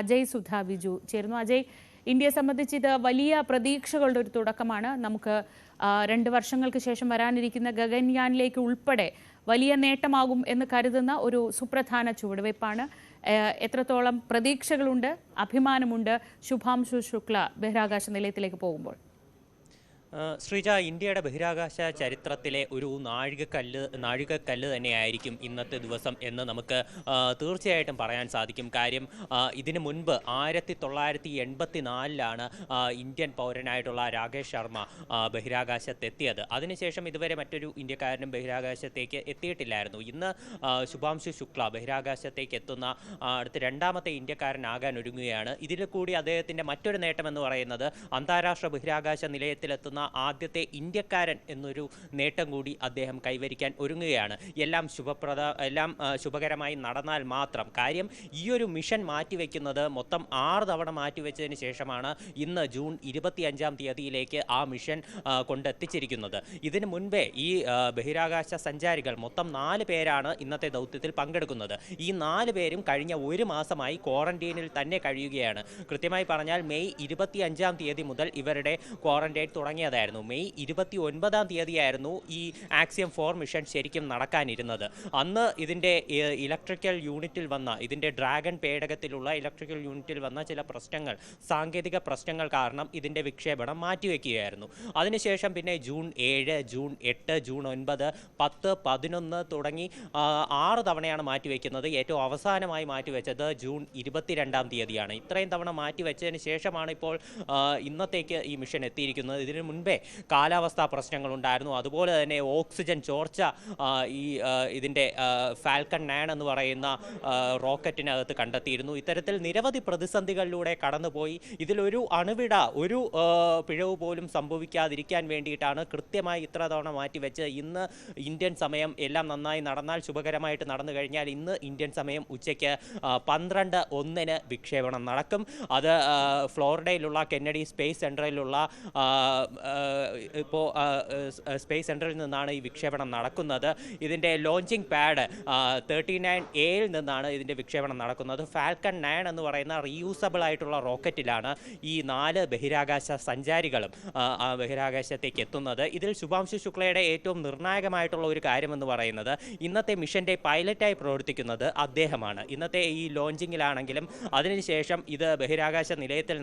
അജയ് സുധ വിജു ചേരുന്നു. അജയ്, ഇന്ത്യയെ സംബന്ധിച്ച് ഇത് വലിയ പ്രതീക്ഷകളുടെ ഒരു തുടക്കമാണ്. നമുക്ക് 2 വർഷങ്ങൾക്ക് ശേഷം വരാനിരിക്കുന്ന ഗഗൻയാനിലേക്ക് ഉൾപ്പെടെ വലിയ നേട്ടമാകും എന്ന് കരുതുന്ന ഒരു സുപ്രധാന ചുവടുവയ്പ്പാണ്. എത്രത്തോളം പ്രതീക്ഷകളുണ്ട്, അഭിമാനമുണ്ട് ശുഭാംശു ശുക്ല ബഹിരാകാശ നിലയത്തിലേക്ക് പോകുമ്പോൾ? ശ്രീജ, ഇന്ത്യയുടെ ബഹിരാകാശ ചരിത്രത്തിലെ ഒരു നാഴികക്കല്ല് തന്നെയായിരിക്കും ഇന്നത്തെ ദിവസം എന്ന് നമുക്ക് തീർച്ചയായിട്ടും പറയാൻ സാധിക്കും. കാര്യം ഇതിനു മുൻപ് 1984 ഇന്ത്യൻ പൗരനായിട്ടുള്ള രാകേഷ് ശർമ്മ ബഹിരാകാശത്തെത്തിയത്. അതിനുശേഷം ഇതുവരെ മറ്റൊരു ഇന്ത്യക്കാരനും ബഹിരാകാശത്തേക്ക് എത്തിയിട്ടില്ലായിരുന്നു. ഇന്ന് ശുഭാംശു ശുക്ല ബഹിരാകാശത്തേക്ക് എത്തുന്ന അടുത്ത 2ാമത്തെ ഇന്ത്യക്കാരനാകാൻ ഒരുങ്ങുകയാണ്. ഇതിൽ കൂടി അദ്ദേഹത്തിൻ്റെ മറ്റൊരു നേട്ടമെന്ന് പറയുന്നത് അന്താരാഷ്ട്ര ബഹിരാകാശ നിലയത്തിലെത്തുന്ന ആദ്യത്തെ ഇന്ത്യക്കാരൻ എന്നൊരു നേട്ടം കൂടി അദ്ദേഹം കൈവരിക്കാൻ ഒരുങ്ങുകയാണ്. എല്ലാം ശുഭകരമായി നടന്നാൽ മാത്രം. കാര്യം ഈ ഒരു മിഷൻ മാറ്റിവെക്കുന്നത് മൊത്തം 6 തവണ മാറ്റിവെച്ചതിന് ശേഷമാണ് ഇന്ന് ജൂൺ 25-ാം തീയതിയിലേക്ക് ആ മിഷൻ കൊണ്ടെത്തിച്ചിരിക്കുന്നത്. ഇതിനു മുൻപേ ഈ ബഹിരാകാശ സഞ്ചാരികൾ മൊത്തം 4 പേരാണ് ഇന്നത്തെ ദൗത്യത്തിൽ പങ്കെടുക്കുന്നത്. ഈ 4 പേരും കഴിഞ്ഞ 1 മാസമായി ക്വാറന്റൈനിൽ തന്നെ കഴിയുകയാണ്. കൃത്യമായി പറഞ്ഞാൽ മെയ് 25-ാം തീയതി മുതൽ ഇവരുടെ ക്വാറന്റൈൻ തുടങ്ങിയതായിരുന്നു. മെയ് 29-ാം തീയതിയായിരുന്നു ഈ ആക്സിയം 4 മിഷൻ ശരിക്കും നടക്കാനിരുന്നത്. അന്ന് ഇതിൻ്റെ ഇലക്ട്രിക്കൽ യൂണിറ്റിൽ വന്ന, ഇതിൻ്റെ ഡ്രാഗൺ പേടകത്തിലുള്ള ഇലക്ട്രിക്കൽ യൂണിറ്റിൽ വന്ന ചില പ്രശ്നങ്ങൾ, സാങ്കേതിക പ്രശ്നങ്ങൾ കാരണം ഇതിൻ്റെ വിക്ഷേപണം മാറ്റിവെക്കുകയായിരുന്നു. അതിനുശേഷം പിന്നെ ജൂൺ 7, ജൂൺ 8, ജൂൺ 9, 10, 11 തുടങ്ങി 6 തവണയാണ് മാറ്റിവെക്കുന്നത്. ഏറ്റവും അവസാനമായി മാറ്റിവെച്ചത് ജൂൺ 22-ാം തീയതിയാണ്. ഇത്രയും തവണ മാറ്റിവെച്ചതിന് ശേഷമാണ് ഇപ്പോൾ ഇന്നത്തേക്ക് ഈ മിഷൻ എത്തിയിരിക്കുന്നത്. ഇതിനു മുൻപേ കാലാവസ്ഥാ പ്രശ്നങ്ങളുണ്ടായിരുന്നു. അതുപോലെ തന്നെ ഓക്സിജൻ ചോർച്ച ഇതിൻ്റെ ഫാൽക്കൺ 9 എന്ന് പറയുന്ന റോക്കറ്റിനകത്ത് കണ്ടെത്തിയിരുന്നു. ഇത്തരത്തിൽ നിരവധി പ്രതിസന്ധികളിലൂടെ കടന്നുപോയി. ഇതിലൊരു അണുവിട, ഒരു പിഴവ് പോലും സംഭവിക്കാതിരിക്കാൻ വേണ്ടിയിട്ടാണ് കൃത്യമായി ഇത്ര തവണ മാറ്റിവെച്ച് ഇന്ന് ഇന്ത്യൻ സമയം എല്ലാം നന്നായി നടന്നാൽ, ശുഭകരമായിട്ട് നടന്നു കഴിഞ്ഞാൽ ഇന്ന് ഇന്ത്യൻ സമയം ഉച്ചയ്ക്ക് 12:01 വിക്ഷേപണം നടക്കും. അത് ഫ്ലോറിഡയിലുള്ള കെന്നഡി സ്പേസ് സെൻറ്ററിലുള്ള ഇപ്പോൾ സ്പേസ് സെൻറ്ററിൽ നിന്നാണ് ഈ വിക്ഷേപണം നടക്കുന്നത്. ഇതിൻ്റെ ലോഞ്ചിങ് പാഡ് 39A-യിൽ നിന്നാണ് ഇതിൻ്റെ വിക്ഷേപണം നടക്കുന്നത്. ഫാൽക്കൺ 9 എന്ന് പറയുന്ന റീയൂസബിൾ ആയിട്ടുള്ള റോക്കറ്റിലാണ് ഈ 4 ബഹിരാകാശ സഞ്ചാരികളും ബഹിരാകാശത്തേക്ക് എത്തുന്നത്. ഇതിൽ ശുഭാംശു ശുക്ലയുടെ ഏറ്റവും നിർണായകമായിട്ടുള്ള ഒരു കാര്യമെന്ന് പറയുന്നത് ഇന്നത്തെ മിഷൻ്റെ പൈലറ്റായി പ്രവർത്തിക്കുന്നത് അദ്ദേഹമാണ്. ഇന്നത്തെ ഈ ലോഞ്ചിങ്ങിലാണെങ്കിലും അതിനുശേഷം ഇത് ബഹിരാകാശ നിലയത്തിൽ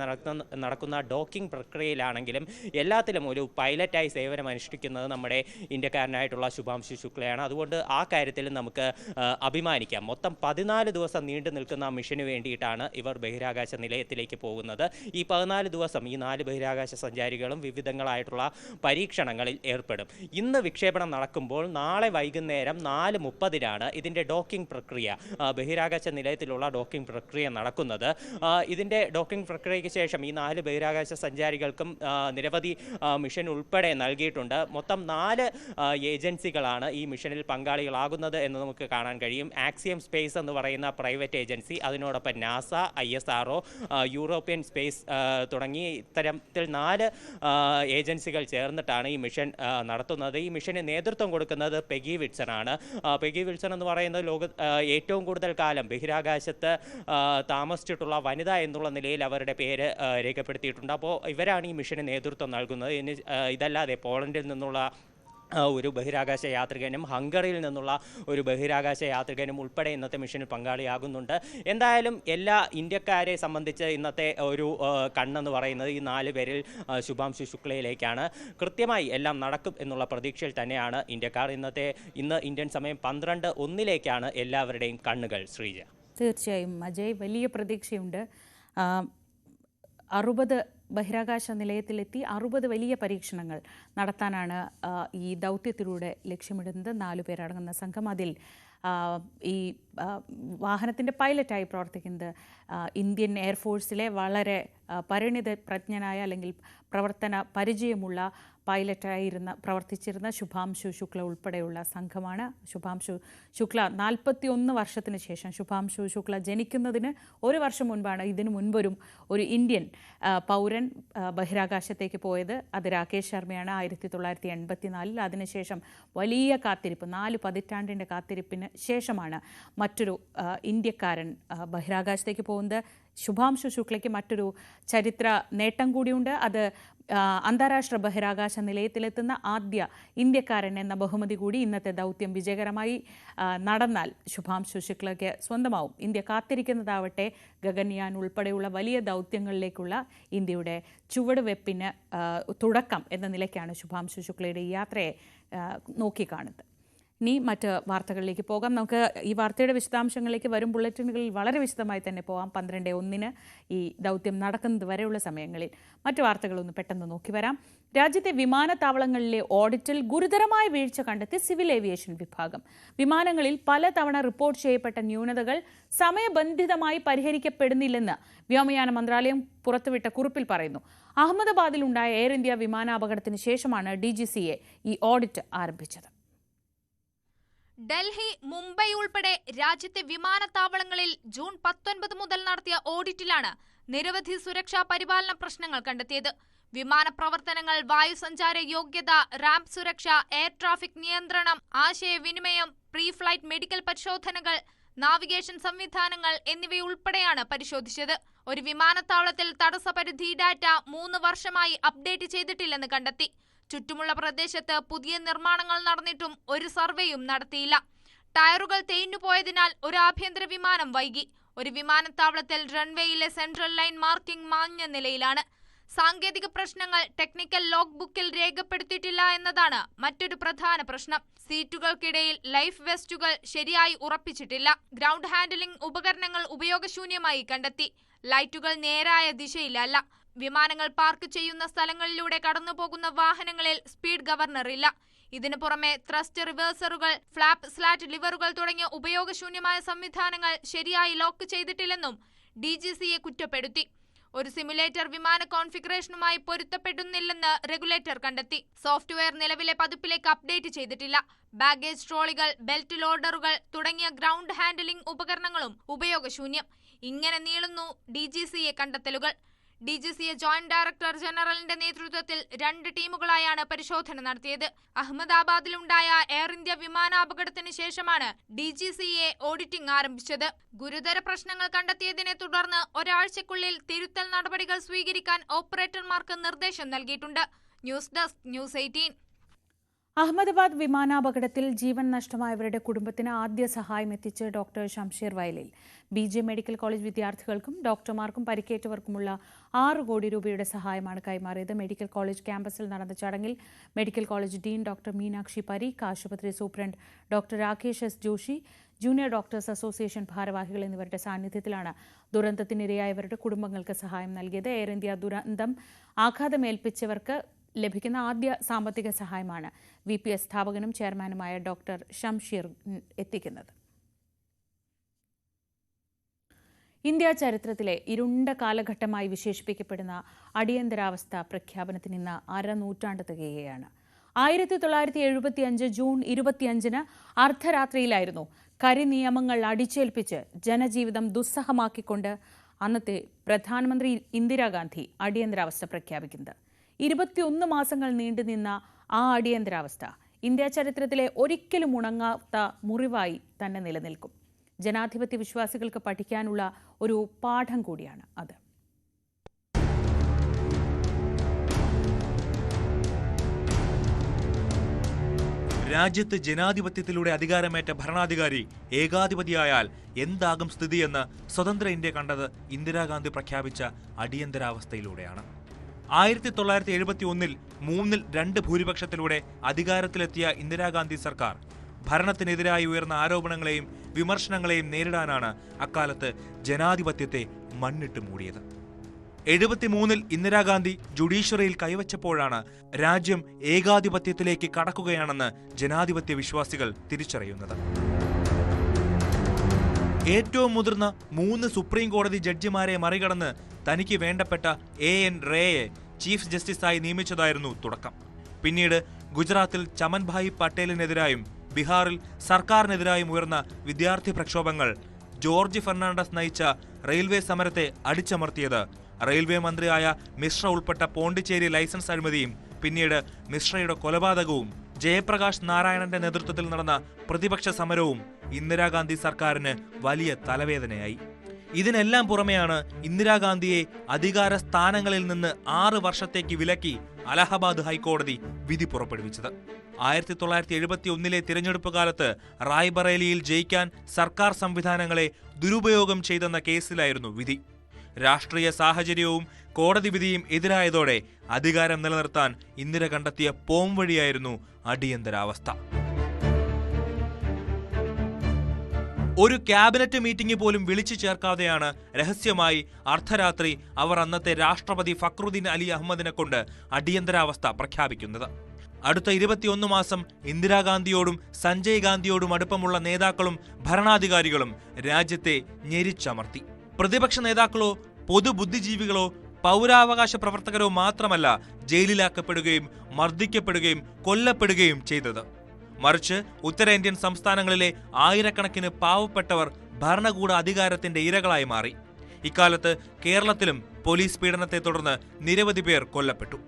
നടക്കുന്ന ഡോക്കിംഗ് പ്രക്രിയയിലാണെങ്കിലും എല്ലാത്തിലും ഒരു പൈലറ്റായി സേവനം അനുഷ്ഠിക്കുന്നത് നമ്മുടെ ഇന്ത്യക്കാരനായിട്ടുള്ള ശുഭാംശു ശുക്ലയാണ്. അതുകൊണ്ട് ആ കാര്യത്തിൽ നമുക്ക് അഭിമാനിക്കാം. മൊത്തം 14 ദിവസം നീണ്ടു നിൽക്കുന്ന മിഷന് വേണ്ടിയിട്ടാണ് ഇവർ ബഹിരാകാശ നിലയത്തിലേക്ക് പോകുന്നത്. ഈ 14 ദിവസം ഈ 4 ബഹിരാകാശ സഞ്ചാരികളും വിവിധങ്ങളായിട്ടുള്ള പരീക്ഷണങ്ങളിൽ ഏർപ്പെടും. ഇന്ന് വിക്ഷേപണം നടക്കുമ്പോൾ നാളെ വൈകുന്നേരം 4:30-നാണ് ഇതിൻ്റെ ഡോക്കിംഗ് പ്രക്രിയ, ബഹിരാകാശ നിലയത്തിലുള്ള ഡോക്കിംഗ് പ്രക്രിയ നടക്കുന്നത്. ഇതിൻ്റെ ഡോക്കിംഗ് പ്രക്രിയയ്ക്ക് ശേഷം ഈ 4 ബഹിരാകാശ സഞ്ചാരികൾക്കും നിരവധി മിഷൻ ഉൾപ്പെടെ നൽകിയിട്ടുണ്ട്. മൊത്തം 4 ഏജൻസികളാണ് ഈ മിഷനിൽ പങ്കാളികളാകുന്നത് എന്ന് നമുക്ക് കാണാൻ കഴിയും. ആക്സിയം സ്പേസ് എന്ന് പറയുന്ന പ്രൈവറ്റ് ഏജൻസി, അതിനോടൊപ്പം നാസ, ISRO, യൂറോപ്യൻ സ്പേസ് തുടങ്ങി ഇത്തരത്തിൽ 4 ഏജൻസികൾ ചേർന്നിട്ടാണ് ഈ മിഷൻ നടത്തുന്നത്. ഈ മിഷന് നേതൃത്വം കൊടുക്കുന്നത് പെഗി വിൽസൺ ആണ്. പെഗി വിൽസൺ എന്ന് പറയുന്നത് ഏറ്റവും കൂടുതൽ കാലം ബഹിരാകാശത്ത് താമസിച്ചിട്ടുള്ള വനിത എന്നുള്ള നിലയിൽ അവരുടെ പേര് രേഖപ്പെടുത്തിയിട്ടുണ്ട്. അപ്പോൾ ഇവരാണ് ഈ മിഷന് നേതൃത്വം നൽകുന്നത്. ഇതല്ലാതെ പോളണ്ടിൽ നിന്നുള്ള ഒരു ബഹിരാകാശ യാത്രികനും ഹംഗറിയിൽ നിന്നുള്ള ഒരു ബഹിരാകാശ യാത്രികനും ഉൾപ്പെടെ ഇന്നത്തെ മിഷനിൽ പങ്കാളിയാകുന്നുണ്ട്. എന്തായാലും എല്ലാ ഇന്ത്യക്കാരെ സംബന്ധിച്ച് ഇന്നത്തെ ഒരു കണ്ണെന്ന് പറയുന്നത് ഈ 4 പേരിൽ ശുഭാംശു ശുക്ലയിലേക്കാണ്. കൃത്യമായി എല്ലാം നടക്കും എന്നുള്ള പ്രതീക്ഷയിൽ തന്നെയാണ് ഇന്ത്യക്കാർ. ഇന്ന് ഇന്ത്യൻ സമയം 12:01 എല്ലാവരുടെയും കണ്ണുകൾ. ശ്രീജ, തീർച്ചയായും അജയ്, വലിയ പ്രതീക്ഷയുണ്ട്. 60 ബഹിരാകാശ നിലയത്തിലെത്തി 60 വലിയ പരീക്ഷണങ്ങൾ നടത്താനാണ് ഈ ദൗത്യത്തിലൂടെ ലക്ഷ്യമിടുന്നത്. 4 പേരടങ്ങുന്ന സംഘം. അതിൽ ഈ വാഹനത്തിൻ്റെ പൈലറ്റായി പ്രവർത്തിക്കുന്നത് ഇന്ത്യൻ എയർഫോഴ്സിലെ വളരെ പരിണിത പ്രജ്ഞനായ അല്ലെങ്കിൽ പ്രവർത്തന പരിചയമുള്ള പൈലറ്റായിരുന്ന പ്രവർത്തിച്ചിരുന്ന ശുഭാംശു ശുക്ല ഉൾപ്പെടെയുള്ള സംഘമാണ്. ശുഭാംശു ശുക്ല 41 വർഷത്തിന് ശേഷം ശുഭാംശു ശുക്ല ജനിക്കുന്നതിന് 1 വർഷം മുൻപാണ് ഇതിനു മുൻപൊരു ഇന്ത്യൻ പൗരൻ ബഹിരാകാശത്തേക്ക് പോയത്. അത് രാകേഷ് ശർമ്മയാണ് 1984. അതിനുശേഷം വലിയ കാത്തിരിപ്പ് 4 പതിറ്റാണ്ടിൻ്റെ കാത്തിരിപ്പിന് ശേഷമാണ് മറ്റൊരു ഇന്ത്യക്കാരൻ ബഹിരാകാശത്തേക്ക് പോകുന്നത്. ശുഭാംശു ശുക്ലയ്ക്ക് മറ്റൊരു ചരിത്ര നേട്ടം കൂടിയുണ്ട്. അത് അന്താരാഷ്ട്ര ബഹിരാകാശ നിലയത്തിലെത്തുന്ന ആദ്യ ഇന്ത്യക്കാരൻ എന്ന ബഹുമതി കൂടി ഇന്നത്തെ ദൗത്യം വിജയകരമായി നടന്നാൽ ശുഭാംശു ശുക്ലയ്ക്ക് സ്വന്തമാവും. ഇന്ത്യ കാത്തിരിക്കുന്നതാവട്ടെ ഗഗൻയാൻ ഉൾപ്പെടെയുള്ള വലിയ ദൗത്യങ്ങളിലേക്കുള്ള ഇന്ത്യയുടെ ചുവടുവെപ്പിന് തുടക്കം എന്ന നിലയ്ക്കാണ് ശുഭാംശു ശുക്ലയുടെ ഈ യാത്രയെ നോക്കിക്കാണുന്നത്. ഇനി മറ്റ് വാർത്തകളിലേക്ക് പോകാം. നമുക്ക് ഈ വാർത്തയുടെ വിശദാംശങ്ങളിലേക്ക് വരും ബുള്ളറ്റിനുകളിൽ വളരെ വിശദമായി തന്നെ പോകാം. 12:01 ഈ ദൗത്യം നടക്കുന്നത് വരെയുള്ള സമയങ്ങളിൽ മറ്റു വാർത്തകളൊന്ന് പെട്ടെന്ന് നോക്കി വരാം. രാജ്യത്തെ വിമാനത്താവളങ്ങളിലെ ഓഡിറ്റിൽ ഗുരുതരമായ വീഴ്ച കണ്ടെത്തി സിവിൽ ഏവിയേഷൻ വിഭാഗം. വിമാനങ്ങളിൽ പലതവണ റിപ്പോർട്ട് ചെയ്യപ്പെട്ട ന്യൂനതകൾ സമയബന്ധിതമായി പരിഹരിക്കപ്പെടുന്നില്ലെന്ന് വ്യോമയാന മന്ത്രാലയം പുറത്തുവിട്ട കുറിപ്പിൽ പറയുന്നു. അഹമ്മദാബാദിലുണ്ടായ എയർ ഇന്ത്യ വിമാനാപകടത്തിന് ശേഷമാണ് DGCA ഈ ഓഡിറ്റ് ആരംഭിച്ചത്. ഡൽഹി, മുംബൈ ഉൾപ്പെടെ രാജ്യത്തെ വിമാനത്താവളങ്ങളിൽ ജൂൺ 19 മുതൽ നടത്തിയ ഓഡിറ്റിലാണ് നിരവധി സുരക്ഷാ പരിപാലന പ്രശ്നങ്ങൾ കണ്ടെത്തിയത്. വിമാന പ്രവർത്തനങ്ങൾ, വായുസഞ്ചാര യോഗ്യത, റാമ്പ് സുരക്ഷ, എയർ ട്രാഫിക് നിയന്ത്രണം, ആശയവിനിമയം, പ്രീ ഫ്ലൈറ്റ് മെഡിക്കൽ പരിശോധനകൾ, നാവിഗേഷൻ സംവിധാനങ്ങൾ എന്നിവയുൾപ്പെടെയാണ് പരിശോധിച്ചത്. ഒരു വിമാനത്താവളത്തിൽ തടസ്സപരിധി ഡാറ്റ 3 വർഷമായി അപ്ഡേറ്റ് ചെയ്തിട്ടില്ലെന്ന് കണ്ടെത്തി. ചുറ്റുമുള്ള പ്രദേശത്ത് പുതിയ നിർമ്മാണങ്ങൾ നടന്നിട്ടും ഒരു സർവേയും നടത്തിയില്ല. ടയറുകൾ തേഞ്ഞുപോയതിനാൽ ഒരു ആഭ്യന്തര വിമാനം വൈകി. ഒരു വിമാനത്താവളത്തിൽ റൺവേയിലെ സെൻട്രൽ ലൈൻ മാർക്കിംഗ് മാഞ്ഞ നിലയിലാണ്. സാങ്കേതിക പ്രശ്നങ്ങൾ ടെക്നിക്കൽ ലോഗ് ബുക്കിൽ രേഖപ്പെടുത്തിയിട്ടില്ല എന്നതാണ് മറ്റൊരു പ്രധാന പ്രശ്നം. സീറ്റുകൾക്കിടയിൽ ലൈഫ് വെസ്റ്റുകൾ ശരിയായി ഉറപ്പിച്ചിട്ടില്ല. ഗ്രൗണ്ട് ഹാൻഡലിംഗ് ഉപകരണങ്ങൾ ഉപയോഗശൂന്യമായി കണ്ടെത്തി. ലൈറ്റുകൾ നേരായ ദിശയിലല്ല. വിമാനങ്ങൾ പാർക്ക് ചെയ്യുന്ന സ്ഥലങ്ങളിലൂടെ കടന്നുപോകുന്ന വാഹനങ്ങളിൽ സ്പീഡ് ഗവർണർ ഇല്ല. ഇതിനു പുറമെ ത്രസ്റ്റ് റിവേഴ്സറുകൾ, ഫ്ലാപ്പ് സ്ലാറ്റ് ലിവറുകൾ തുടങ്ങിയ ഉപയോഗശൂന്യമായ സംവിധാനങ്ങൾ ശരിയായി ലോക്ക് ചെയ്തിട്ടില്ലെന്നും DGCA കുറ്റപ്പെടുത്തി. ഒരു സിമുലേറ്റർ വിമാന കോൺഫിഗറേഷനുമായി പൊരുത്തപ്പെടുന്നില്ലെന്ന് റെഗുലേറ്റർ കണ്ടെത്തി. സോഫ്റ്റ്വെയർ നിലവിലെ പതിപ്പിലേക്ക് അപ്ഡേറ്റ് ചെയ്തിട്ടില്ല. ബാഗേജ് ട്രോളികൾ, ബെൽറ്റ് ലോഡറുകൾ തുടങ്ങിയ ഗ്രൗണ്ട് ഹാൻഡലിംഗ് ഉപകരണങ്ങളും ഉപയോഗശൂന്യം. ഇങ്ങനെ നീളുന്നു DGCA കണ്ടെത്തലുകൾ. DGCA ജോയിന്റ് ഡയറക്ടർ ജനറലിന്റെ നേതൃത്വത്തിൽ 2 ടീമുകളായാണ് പരിശോധന നടത്തിയത്. അഹമ്മദാബാദിലുണ്ടായ എയർ ഇന്ത്യ വിമാനാപകടത്തിന് ശേഷമാണ് DGCA ഓഡിറ്റിംഗ് ആരംഭിച്ചത്. ഗുരുതര പ്രശ്നങ്ങൾ കണ്ടെത്തിയതിനെ തുടർന്ന് ഒരാഴ്ചക്കുള്ളിൽ തിരുത്തൽ നടപടികൾ സ്വീകരിക്കാൻ ഓപ്പറേറ്റർമാർക്ക് നിർദ്ദേശം നൽകിയിട്ടുണ്ട്. News desk, news 18. അഹമ്മദാബാദ് വിമാനാപകടത്തിൽ ജീവൻ നഷ്ടമായവരുടെ കുടുംബത്തിന് ആദ്യ സഹായം എത്തിച്ച് ഡോക്ടർ ഷംഷീർ വയലിൽ. BJ മെഡിക്കൽ കോളേജ് വിദ്യാർത്ഥികൾക്കും ഡോക്ടർമാർക്കും പരിക്കേറ്റവർക്കുമുള്ള 6 കോടി രൂപയുടെ സഹായമാണ് കൈമാറിയത്. മെഡിക്കൽ കോളേജ് ക്യാമ്പസിൽ നടന്ന ചടങ്ങിൽ medical college dean doctor Meenakshi Parikh, ആശുപത്രി superintendent doctor Rakesh S. Joshi, junior doctors association ഭാരവാഹികൾ എന്നിവരുടെ സാന്നിധ്യത്തിലാണ് ദുരന്തത്തിനിരയായവരുടെ കുടുംബങ്ങൾക്ക് സഹായം നൽകിയത്. എയർ ഇന്ത്യ ദുരന്തം ആഘാതമേൽപ്പിച്ചവർക്ക് ലഭിക്കുന്ന ആദ്യ സാമ്പത്തിക സഹായമാണ് VPS സ്ഥാപകനും ചെയർമാനുമായ ഡോക്ടർ ഷംഷീർ എത്തിക്കുന്നത്. ഇന്ത്യ ചരിത്രത്തിലെ ഇരുണ്ട കാലഘട്ടമായി വിശേഷിപ്പിക്കപ്പെടുന്ന അടിയന്തരാവസ്ഥ പ്രഖ്യാപനത്തിന് ഇന്ന് 1/2 നൂറ്റാണ്ട് തികയുകയാണ്. 1975 ജൂൺ 25 അർദ്ധരാത്രിയിലായിരുന്നു കരിനിയമങ്ങൾ അടിച്ചേൽപ്പിച്ച് ജനജീവിതം ദുസ്സഹമാക്കിക്കൊണ്ട് അന്നത്തെ പ്രധാനമന്ത്രി ഇന്ദിരാഗാന്ധി അടിയന്തരാവസ്ഥ പ്രഖ്യാപിക്കുന്നത്. 21 മാസങ്ങൾ നീണ്ടുനിന്ന ആ അടിയന്തരാവസ്ഥ ഇന്ത്യ ചരിത്രത്തിലെ ഒരിക്കലും ഉണങ്ങാത്ത മുറിവായി തന്നെ നിലനിൽക്കും. ജനാധിപത്യ വിശ്വാസികൾക്ക് പഠിക്കാനുള്ള ഒരു പാഠം കൂടിയാണ് അത്. രാജ്യത്ത് ജനാധിപത്യത്തിലൂടെ അധികാരമേറ്റ ഭരണാധികാരി ഏകാധിപതിയായാൽ എന്താകും സ്ഥിതിയെന്ന് സ്വതന്ത്ര ഇന്ത്യ കണ്ടത് ഇന്ദിരാഗാന്ധി പ്രഖ്യാപിച്ച അടിയന്തരാവസ്ഥയിലൂടെയാണ്. 1971 3-2 ഭൂരിപക്ഷത്തിലൂടെ അധികാരത്തിലെത്തിയ ഇന്ദിരാഗാന്ധി സർക്കാർ ഭരണത്തിനെതിരായി ഉയർന്ന ആരോപണങ്ങളെയും വിമർശനങ്ങളെയും നേരിടാനാണ് അക്കാലത്ത് ജനാധിപത്യത്തെ മണ്ണിട്ട് മൂടിയത്. 73 ഇന്ദിരാഗാന്ധി ജുഡീഷ്യറിയിൽ കൈവച്ചപ്പോഴാണ് രാജ്യം ഏകാധിപത്യത്തിലേക്ക് കടക്കുകയാണെന്ന് ജനാധിപത്യ വിശ്വാസികൾ തിരിച്ചറിയുന്നത്. ഏറ്റവും മുതിർന്ന 3 സുപ്രീം കോടതി ജഡ്ജിമാരെ മറികടന്ന് തനിക്ക് വേണ്ടപ്പെട്ട A.N. റേയെ ചീഫ് ജസ്റ്റിസായി നിയമിച്ചതായിരുന്നു തുടക്കം. പിന്നീട് ഗുജറാത്തിൽ ചമൻഭായ് പട്ടേലിനെതിരായും ബീഹാറിൽ സർക്കാരിനെതിരായും ഉയർന്ന വിദ്യാർത്ഥി പ്രക്ഷോഭങ്ങൾ ജോർജ് ഫെർണാണ്ടസ് നയിച്ച റെയിൽവേ സമരത്തെ അടിച്ചമർത്തിയത് റെയിൽവേ മന്ത്രിയായ മിശ്ര ഉൾപ്പെട്ട പോണ്ടിച്ചേരി ലൈസൻസ് അഴിമതിയും പിന്നീട് മിശ്രയുടെ കൊലപാതകവും ജയപ്രകാശ് നാരായണന്റെ നേതൃത്വത്തിൽ നടന്ന പ്രതിപക്ഷ സമരവും ഇന്ദിരാഗാന്ധി സർക്കാരിന് വലിയ തലവേദനയായി. ഇതിനെല്ലാം പുറമെയാണ് ഇന്ദിരാഗാന്ധിയെ അധികാര സ്ഥാനങ്ങളിൽ നിന്ന് 6 വർഷത്തേക്ക് വിലക്കി അലഹബാദ് ഹൈക്കോടതി വിധി പുറപ്പെടുവിച്ചത്. 1971 തിരഞ്ഞെടുപ്പ് കാലത്ത് റായ്ബറേലിയിൽ ജയിക്കാൻ സർക്കാർ സംവിധാനങ്ങളെ ദുരുപയോഗം ചെയ്തെന്ന കേസിലായിരുന്നു വിധി. രാഷ്ട്രീയ സാഹചര്യവും കോടതി വിധിയും എതിരായതോടെ അധികാരം നിലനിർത്താൻ ഇന്ദിര കണ്ടെത്തിയ പോംവഴിയായിരുന്നു അടിയന്തരാവസ്ഥ. ഒരു ക്യാബിനറ്റ് മീറ്റിംഗ് പോലും വിളിച്ചു ചേർക്കാതെയാണ് രഹസ്യമായി അർദ്ധരാത്രി അവർ അന്നത്തെ രാഷ്ട്രപതി ഫക്രുദ്ദീൻ അലി അഹമ്മദിനെ കൊണ്ട് അടിയന്തരാവസ്ഥ പ്രഖ്യാപിക്കുന്നത്. അടുത്ത 21 മാസം ഇന്ദിരാഗാന്ധിയോടും സഞ്ജയ് ഗാന്ധിയോടും അടുപ്പമുള്ള നേതാക്കളും ഭരണാധികാരികളും രാജ്യത്തെ ഞെരിച്ചമർത്തി. പ്രതിപക്ഷ നേതാക്കളോ പൊതുബുദ്ധിജീവികളോ പൗരാവകാശ പ്രവർത്തകരോ മാത്രമല്ല ജയിലിലാക്കപ്പെടുകയും മർദ്ദിക്കപ്പെടുകയും കൊല്ലപ്പെടുകയും ചെയ്തത്. മറിച്ച് ഉത്തരേന്ത്യൻ സംസ്ഥാനങ്ങളിലെ ആയിരക്കണക്കിന് പാവപ്പെട്ടവർ ഭരണകൂട അധികാരത്തിന്റെ ഇരകളായി മാറി. ഇക്കാലത്ത് കേരളത്തിലും പോലീസ് പീഡനത്തെ തുടർന്ന് നിരവധി പേർ കൊല്ലപ്പെട്ടു.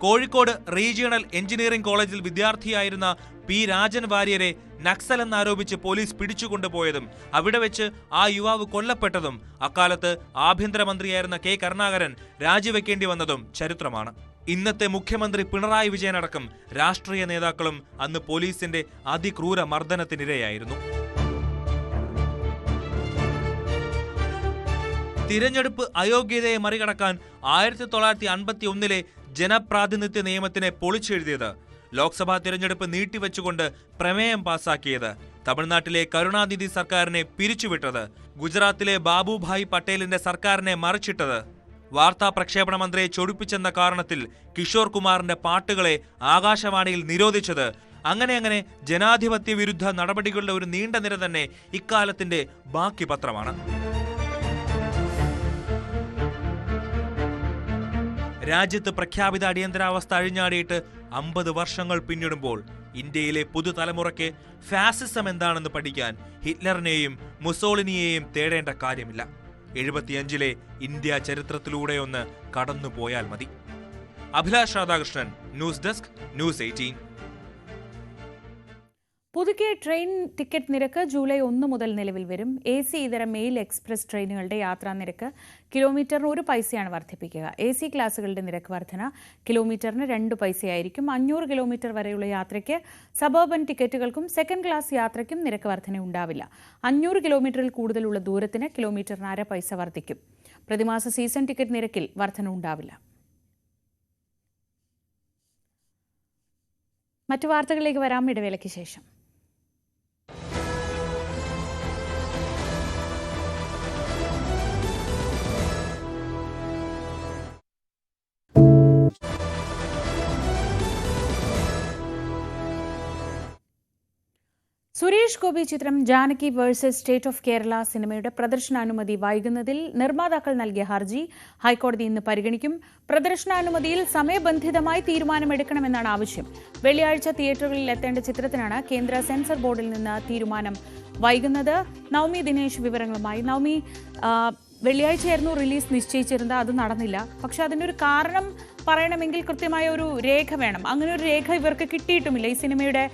കോഴിക്കോട് റീജിയണൽ എഞ്ചിനീയറിംഗ് കോളേജിൽ വിദ്യാർത്ഥിയായിരുന്ന പി രാജൻ വാര്യരെ നക്സൽ എന്നാരോപിച്ച് പോലീസ് പിടിച്ചുകൊണ്ടുപോയതും അവിടെ വെച്ച് ആ യുവാവ് കൊല്ലപ്പെട്ടതും അക്കാലത്ത് ആഭ്യന്തരമന്ത്രിയായിരുന്ന കെ കരുണാകരൻ രാജിവെക്കേണ്ടി വന്നതും ചരിത്രമാണ്. ഇന്നത്തെ മുഖ്യമന്ത്രി പിണറായി വിജയനടക്കം രാഷ്ട്രീയ നേതാക്കളും അന്ന് പോലീസിന്റെ അതിക്രൂര മർദ്ദനത്തിനിരയായിരുന്നു. തിരഞ്ഞെടുപ്പ് അയോഗ്യതയെ മറികടക്കാൻ 1951 ജനപ്രാതിനിധ്യ നിയമത്തിനെ പൊളിച്ചെഴുതിയത്, ലോക്സഭാ തിരഞ്ഞെടുപ്പ് നീട്ടിവെച്ചുകൊണ്ട് പ്രമേയം പാസാക്കിയത്, തമിഴ്നാട്ടിലെ കരുണാനിധി സർക്കാരിനെ പിരിച്ചുവിട്ടത്, ഗുജറാത്തിലെ ബാബുഭായ് പട്ടേലിന്റെ സർക്കാരിനെ മറിച്ചിട്ടത്, വാർത്താ പ്രക്ഷേപണ മന്ത്രിയെ ചൊടിപ്പിച്ചെന്ന കാരണത്തിൽ കിഷോർ കുമാറിന്റെ പാട്ടുകളെ ആകാശവാണിയിൽ നിരോധിച്ചത്, അങ്ങനെ ജനാധിപത്യ വിരുദ്ധ നടപടികളുടെ ഒരു നീണ്ട നിര തന്നെ ഇക്കാലത്തിന്റെ ബാക്കി പത്രമാണ്. രാജ്യത്ത് പ്രഖ്യാപിത അടിയന്തരാവസ്ഥ അഴിഞ്ഞാടിയിട്ട് 50 വർഷങ്ങൾ പിന്നിടുമ്പോൾ ഇന്ത്യയിലെ പുതുതലമുറയ്ക്ക് ഫാസിസം എന്താണെന്ന് പഠിക്കാൻ ഹിറ്റ്ലറിനെയും മുസോളിനിയെയും തേടേണ്ട കാര്യമില്ല. 75 ഇന്ത്യ ചരിത്രത്തിലൂടെയൊന്ന് കടന്നുപോയാൽ മതി. Abhilash Radhakrishnan, news desk, news 18. പുതുക്കിയ ട്രെയിൻ ടിക്കറ്റ് നിരക്ക് ജൂലൈ 1 മുതൽ നിലവിൽ വരും. AC ഇതര മെയിൽ എക്സ്പ്രസ് ട്രെയിനുകളുടെ യാത്രാ നിരക്ക് കിലോമീറ്ററിന് 1 പൈസയാണ് വർദ്ധിപ്പിക്കുക. AC ക്ലാസുകളുടെ നിരക്ക് വർധന കിലോമീറ്ററിന് 2 പൈസയായിരിക്കും. 500 കിലോമീറ്റർ വരെയുള്ള യാത്രയ്ക്ക് സബർബൻ ടിക്കറ്റുകൾക്കും സെക്കൻഡ് ക്ലാസ് യാത്രയ്ക്കും നിരക്ക് വർധന ഉണ്ടാവില്ല. 500 കിലോമീറ്ററിൽ കൂടുതലുള്ള ദൂരത്തിന് കിലോമീറ്ററിന് 1/2 പൈസ വർദ്ധിക്കും. പ്രതിമാസ സീസൺ ടിക്കറ്റ് നിരക്കിൽ വർധന ഉണ്ടാവില്ല. മറ്റു വാർത്തകളിലേക്ക് വരാം ഇടവേളയ്ക്ക് ശേഷം. സുരേഷ് ഗോപി ചിത്രം Janaki versus state of Kerala സിനിമയുടെ പ്രദർശനാനുമതി വൈകുന്നതിൽ നിർമ്മാതാക്കൾ നൽകിയ ഹർജി ഹൈക്കോടതി ഇന്ന് പരിഗണിക്കും. പ്രദർശനാനുമതിയിൽ സമയബന്ധിതമായി തീരുമാനമെടുക്കണമെന്നാണ് ആവശ്യം. വെള്ളിയാഴ്ച തിയേറ്ററുകളിൽ എത്തേണ്ട ചിത്രത്തിനാണ് കേന്ദ്ര സെൻസർ ബോർഡിൽ നിന്ന് തീരുമാനം വൈകുന്നത്. നവമി ദിനേശ് വിവരങ്ങളുമായി. നവമി, വെള്ളിയാഴ്ചയായിരുന്നു റിലീസ് നിശ്ചയിച്ചിരുന്നത്, അത് നടന്നില്ല. പക്ഷെ അതിനൊരു കാരണം പറയണമെങ്കിൽ കൃത്യമായ ഒരു രേഖ വേണം. അങ്ങനെ ഒരു രേഖ ഇവർക്ക് കിട്ടിയിട്ടുമില്ല. ഈ സിനിമയുടെ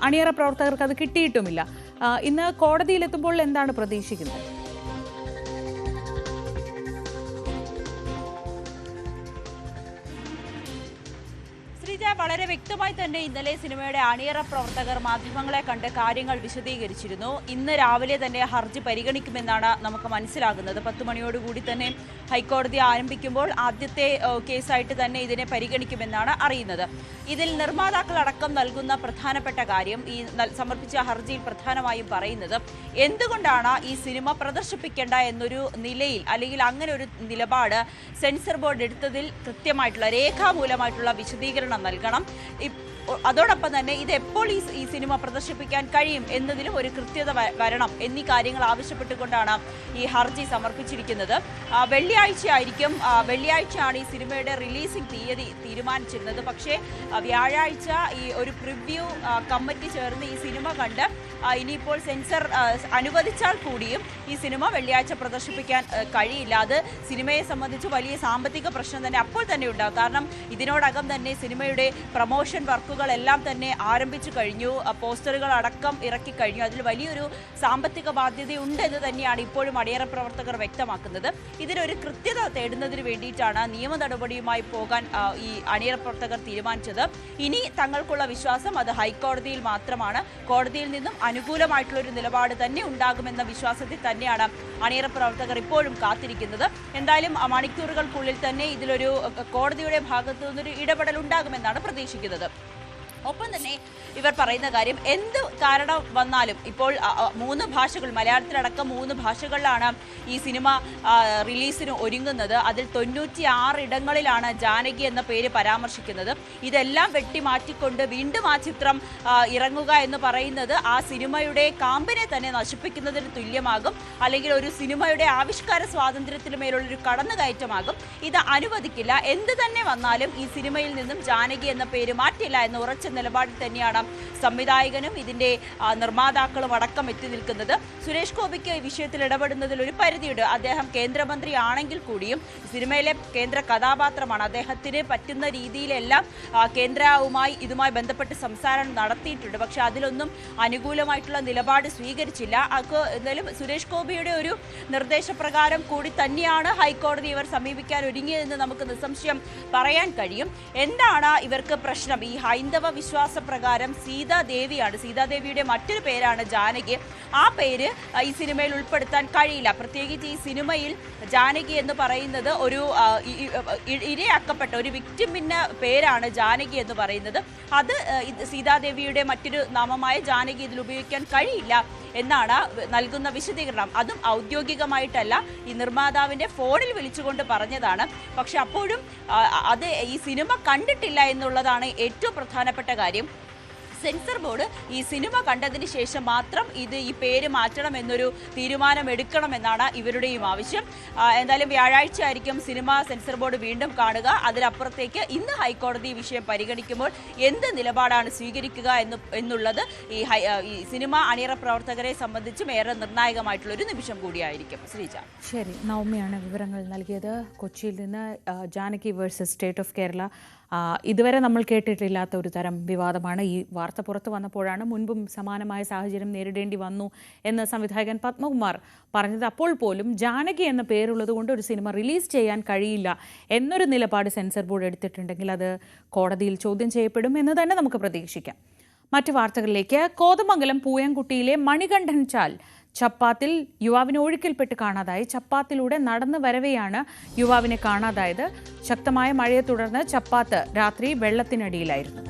അണിയറ പ്രവർത്തകർക്ക് അത് കിട്ടിയിട്ടുമില്ല. ഇന്ന് കോടതിയിലെത്തുമ്പോൾ എന്താണ് പ്രതീക്ഷിക്കുന്നത്? വളരെ വ്യക്തമായി തന്നെ ഇന്നലെ സിനിമയുടെ അണിയറ പ്രവർത്തകർ മാധ്യമങ്ങളെ കണ്ട് കാര്യങ്ങൾ വിശദീകരിച്ചിരുന്നു. ഇന്ന് രാവിലെ തന്നെ ഹർജി പരിഗണിക്കുമെന്നാണ് നമുക്ക് മനസ്സിലാകുന്നത്. 10 മണിയോടുകൂടി തന്നെ ഹൈക്കോടതി ആരംഭിക്കുമ്പോൾ ആദ്യത്തെ കേസായിട്ട് തന്നെ ഇതിനെ പരിഗണിക്കുമെന്നാണ് അറിയുന്നത്. ഇതിൽ നിർമ്മാതാക്കൾ അടക്കം നൽകുന്ന പ്രധാനപ്പെട്ട കാര്യം, ഈ സമർപ്പിച്ച ഹർജിയിൽ പ്രധാനമായും പറയുന്നത്, എന്തുകൊണ്ടാണ് ഈ സിനിമ പ്രദർശിപ്പിക്കേണ്ട എന്നൊരു നിലയിൽ അല്ലെങ്കിൽ അങ്ങനെ ഒരു നിലപാട് സെൻസർ ബോർഡ് എടുത്തതിൽ കൃത്യമായിട്ടുള്ള രേഖാമൂലമായിട്ടുള്ള വിശദീകരണം നൽകണം. അതോടൊപ്പം തന്നെ ഇത് എപ്പോൾ ഈ സിനിമ പ്രദർശിപ്പിക്കാൻ കഴിയും എന്നതിലും ഒരു കൃത്യത വരണം എന്നീ കാര്യങ്ങൾ ആവശ്യപ്പെട്ടുകൊണ്ടാണ് ഈ ഹർജി സമർപ്പിച്ചിരിക്കുന്നത്. വെള്ളിയാഴ്ചയാണ് ഈ സിനിമയുടെ റിലീസിംഗ് തീയതി തീരുമാനിച്ചിരുന്നത്. പക്ഷേ വ്യാഴാഴ്ച ഈ ഒരു പ്രിവ്യൂ കമ്മിറ്റി ചേർന്ന് ഈ സിനിമ കണ്ട് ഇനിയിപ്പോൾ സെൻസർ അനുവദിച്ചാൽ കൂടിയും ഈ സിനിമ വെള്ളിയാഴ്ച പ്രദർശിപ്പിക്കാൻ കഴിയില്ല. അത് സിനിമയെ സംബന്ധിച്ച് വലിയ സാമ്പത്തിക പ്രശ്നം തന്നെ അപ്പോൾ തന്നെ ഉണ്ടാകും. കാരണം ഇതിനോടകം തന്നെ സിനിമയുടെ പ്രൊമോഷൻ വർക്കുകളെല്ലാം തന്നെ ആരംഭിച്ചു കഴിഞ്ഞു, പോസ്റ്ററുകൾ അടക്കം ഇറക്കി കഴിഞ്ഞു. അതിൽ വലിയൊരു സാമ്പത്തിക ബാധ്യതയുണ്ട് എന്ന് തന്നെയാണ് ഇപ്പോഴും അണിയറ പ്രവർത്തകർ വ്യക്തമാക്കുന്നത്. ഇതിനൊരു കൃത്യത തേടുന്നതിന് വേണ്ടിയിട്ടാണ് നിയമ നടപടിയുമായി പോകാൻ ഈ അണിയറ പ്രവർത്തകർ തീരുമാനിച്ചത്. ഇനി തങ്ങൾക്കുള്ള വിശ്വാസം അത് ഹൈക്കോടതിയിൽ മാത്രമാണ്. കോടതിയിൽ നിന്നും അനുകൂലമായിട്ടുള്ള ഒരു നിലപാട് തന്നെ ഉണ്ടാകുമെന്ന വിശ്വാസത്തിൽ തന്നെയാണ് അണിയറ പ്രവർത്തകർ ഇപ്പോഴും കാത്തിരിക്കുന്നത്. എന്തായാലും മണിക്കൂറുകൾക്കുള്ളിൽ തന്നെ ഇതിലൊരു കോടതിയുടെ ഭാഗത്തു നിന്നൊരു ഇടപെടൽ ഉണ്ടാകുമെന്നാണ് പ്രതീക്ഷിക്കുന്നത്. ഒപ്പം തന്നെ ഇവർ പറയുന്ന കാര്യം എന്ത് കാരണം വന്നാലും ഇപ്പോൾ 3 ഭാഷകൾ, മലയാളത്തിലടക്കം 3 ഭാഷകളിലാണ് ഈ സിനിമ റിലീസിന് ഒരുങ്ങുന്നത്. അതിൽ 96 ഇടങ്ങളിലാണ് ജാനകി എന്ന പേര് പരാമർശിക്കുന്നത്. ഇതെല്ലാം വെട്ടിമാറ്റിക്കൊണ്ട് വീണ്ടും ആ ചിത്രം ഇറങ്ങുക എന്ന് പറയുന്നത് ആ സിനിമയുടെ കാമ്പിനെ തന്നെ നശിപ്പിക്കുന്നതിന് തുല്യമാകും, അല്ലെങ്കിൽ ഒരു സിനിമയുടെ ആവിഷ്കാര സ്വാതന്ത്ര്യത്തിന് മേലുള്ളൊരു കടന്നുകയറ്റമാകും. ഇത് അനുവദിക്കില്ല. എന്ത് തന്നെ വന്നാലും ഈ സിനിമയിൽ നിന്നും ജാനകി എന്ന പേര് മാറ്റില്ല എന്ന ഉറച്ച നിലപാടിൽ തന്നെയാണ് സംവിധായകനും ഇതിന്റെ നിർമ്മാതാക്കളും അടക്കം എത്തി നിൽക്കുന്നത്. സുരേഷ് ഗോപിക്ക് ഈ വിഷയത്തിൽ ഇടപെടുന്നതിൽ ഒരു പരിധിയുണ്ട്. അദ്ദേഹം കേന്ദ്രമന്ത്രി ആണെങ്കിൽ കൂടിയും സിനിമയിലെ കേന്ദ്ര കഥാപാത്രമാണ്. അദ്ദേഹത്തിന് പറ്റുന്ന രീതിയിലെല്ലാം കേന്ദ്രവുമായി ഇതുമായി ബന്ധപ്പെട്ട് സംസാരം നടത്തിയിട്ടുണ്ട്. പക്ഷെ അതിലൊന്നും അനുകൂലമായിട്ടുള്ള നിലപാട് സ്വീകരിച്ചില്ല. എന്തായാലും സുരേഷ് ഗോപിയുടെ ഒരു നിർദ്ദേശപ്രകാരം കൂടി തന്നെയാണ് ഹൈക്കോടതി ഇവർ സമീപിക്കാൻ ഒരുങ്ങിയതെന്ന് നമുക്ക് നിസ്സംശയം പറയാൻ കഴിയും. എന്താണ് ഇവർക്ക് പ്രശ്നം? ഈ ഹൈന്ദവ വിശ്വാസപ്രകാരം സീതാദേവിയാണ്, സീതാദേവിയുടെ മറ്റൊരു പേരാണ് ജാനകി. ആ പേര് ഈ സിനിമയിൽ ഉൾപ്പെടുത്താൻ കഴിയില്ല. പ്രത്യേകിച്ച് ഈ സിനിമയിൽ ജാനകി എന്ന് പറയുന്നത് ഒരു ഇരയാക്കപ്പെട്ട ഒരു വിക്ടിമിന്റെ പേരാണ് ജാനകി എന്ന് പറയുന്നത്. അത് സീതാദേവിയുടെ മറ്റൊരു നാമമായ ജാനകി ഇതിൽ ഉപയോഗിക്കാൻ കഴിയില്ല എന്നാണ് നൽകുന്ന വിശദീകരണം. അതും ഔദ്യോഗികമായിട്ടല്ല, ഈ നിർമ്മാതാവിന്റെ ഫോണിൽ വിളിച്ചുകൊണ്ട് പറഞ്ഞതാണ്. പക്ഷെ അപ്പോഴും അത് ഈ സിനിമ കണ്ടിട്ടില്ല എന്നുള്ളതാണ് ഏറ്റവും പ്രധാനപ്പെട്ട കാര്യം. സെൻസർ ബോർഡ് ഈ സിനിമ കണ്ടതിന് ശേഷം മാത്രം ഈ പേര് മാറ്റണം എന്നൊരു തീരുമാനം എടുക്കണമെന്നാണ് ഇവരുടെയും ആവശ്യം. എന്തായാലും വ്യാഴാഴ്ച ആയിരിക്കും സിനിമ സെൻസർ ബോർഡ് വീണ്ടും കാണുക. അതിലപ്പുറത്തേക്ക് ഇന്ന് ഹൈക്കോടതി വിഷയം പരിഗണിക്കുമ്പോൾ എന്ത് നിലപാടാണ് സ്വീകരിക്കുക എന്നുള്ളത് ഈ സിനിമ അണിയറ പ്രവർത്തകരെ സംബന്ധിച്ചും ഏറെ നിർണായകമായിട്ടുള്ള ഒരു നിമിഷം കൂടിയായിരിക്കും. ശ്രീജ. ശരി, നവമിയാണ് വിവരങ്ങൾ നൽകിയത്. കൊച്ചിയിൽ നിന്ന് Janaki versus state of Kerala. ഇതുവരെ നമ്മൾ കേട്ടിട്ടില്ലാത്ത ഒരു തരം വിവാദമാണ്. ഈ വാർത്ത പുറത്തു വന്നപ്പോഴാണ് മുൻപും സമാനമായ സാഹചര്യം നേരിടേണ്ടി വന്നു എന്ന് സംവിധായകൻ പത്മകുമാർ പറഞ്ഞത്. അപ്പോൾ പോലും ജാനകി എന്ന പേരുള്ളത് കൊണ്ട് ഒരു സിനിമ റിലീസ് ചെയ്യാൻ കഴിയില്ല എന്നൊരു നിലപാട് സെൻസർ ബോർഡ് എടുത്തിട്ടുണ്ടെങ്കിൽ അത് കോടതിയിൽ ചോദ്യം ചെയ്യപ്പെടും എന്ന് തന്നെ നമുക്ക് പ്രതീക്ഷിക്കാം. മറ്റു വാർത്തകളിലേക്ക്. കോതമംഗലം പൂയംകുട്ടിയിലെ മണികണ്ഠൻ ചാൽ ചപ്പാത്തിൽ യുവാവിനെ ഒഴുക്കിൽപ്പെട്ട് കാണാതായി. ചപ്പാത്തിലൂടെ നടന്നു വരവെയാണ് യുവാവിനെ കാണാതായത്. ശക്തമായ മഴയെ തുടർന്ന് ചപ്പാത്ത് രാത്രി വെള്ളത്തിനടിയിലായിരുന്നു.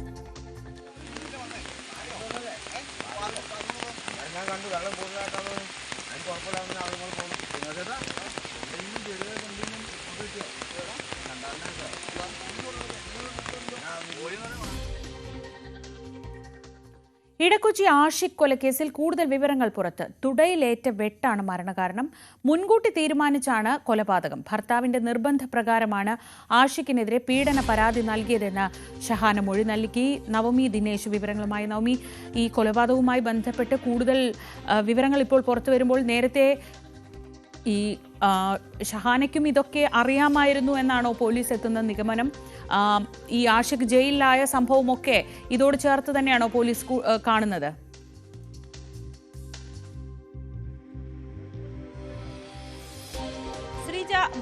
ഇടക്കൊച്ചി ആഷിഖ് കൊലക്കേസിൽ കൂടുതൽ വിവരങ്ങൾ പുറത്ത്. തുടയിലേറ്റ വെട്ടാണ് മരണകാരണം. മുൻകൂട്ടി തീരുമാനിച്ചാണ് കൊലപാതകം. ഭർത്താവിന്റെ നിർബന്ധപ്രകാരമാണ് ആഷിഖിനെതിരെ പീഡന പരാതി നൽകിയതെന്ന് ഷഹാന മൊഴി നൽകി. നവമി ദിനേശ് വിവരങ്ങളുമായി. നവമി, ഈ കൊലപാതകവുമായി ബന്ധപ്പെട്ട് കൂടുതൽ വിവരങ്ങൾ ഇപ്പോൾ പുറത്തു വരുമ്പോൾ നേരത്തെ ഈ ഷഹാനയ്ക്കും ഇതൊക്കെ അറിയാമായിരുന്നു എന്നാണോ പോലീസ് എത്തുന്ന നിഗമനം? ഈ ആഷിഖ് ജയിലിലായ സംഭവമൊക്കെ ഇതോട് ചേർത്ത് തന്നെയാണോ പോലീസ് കാണുന്നത്?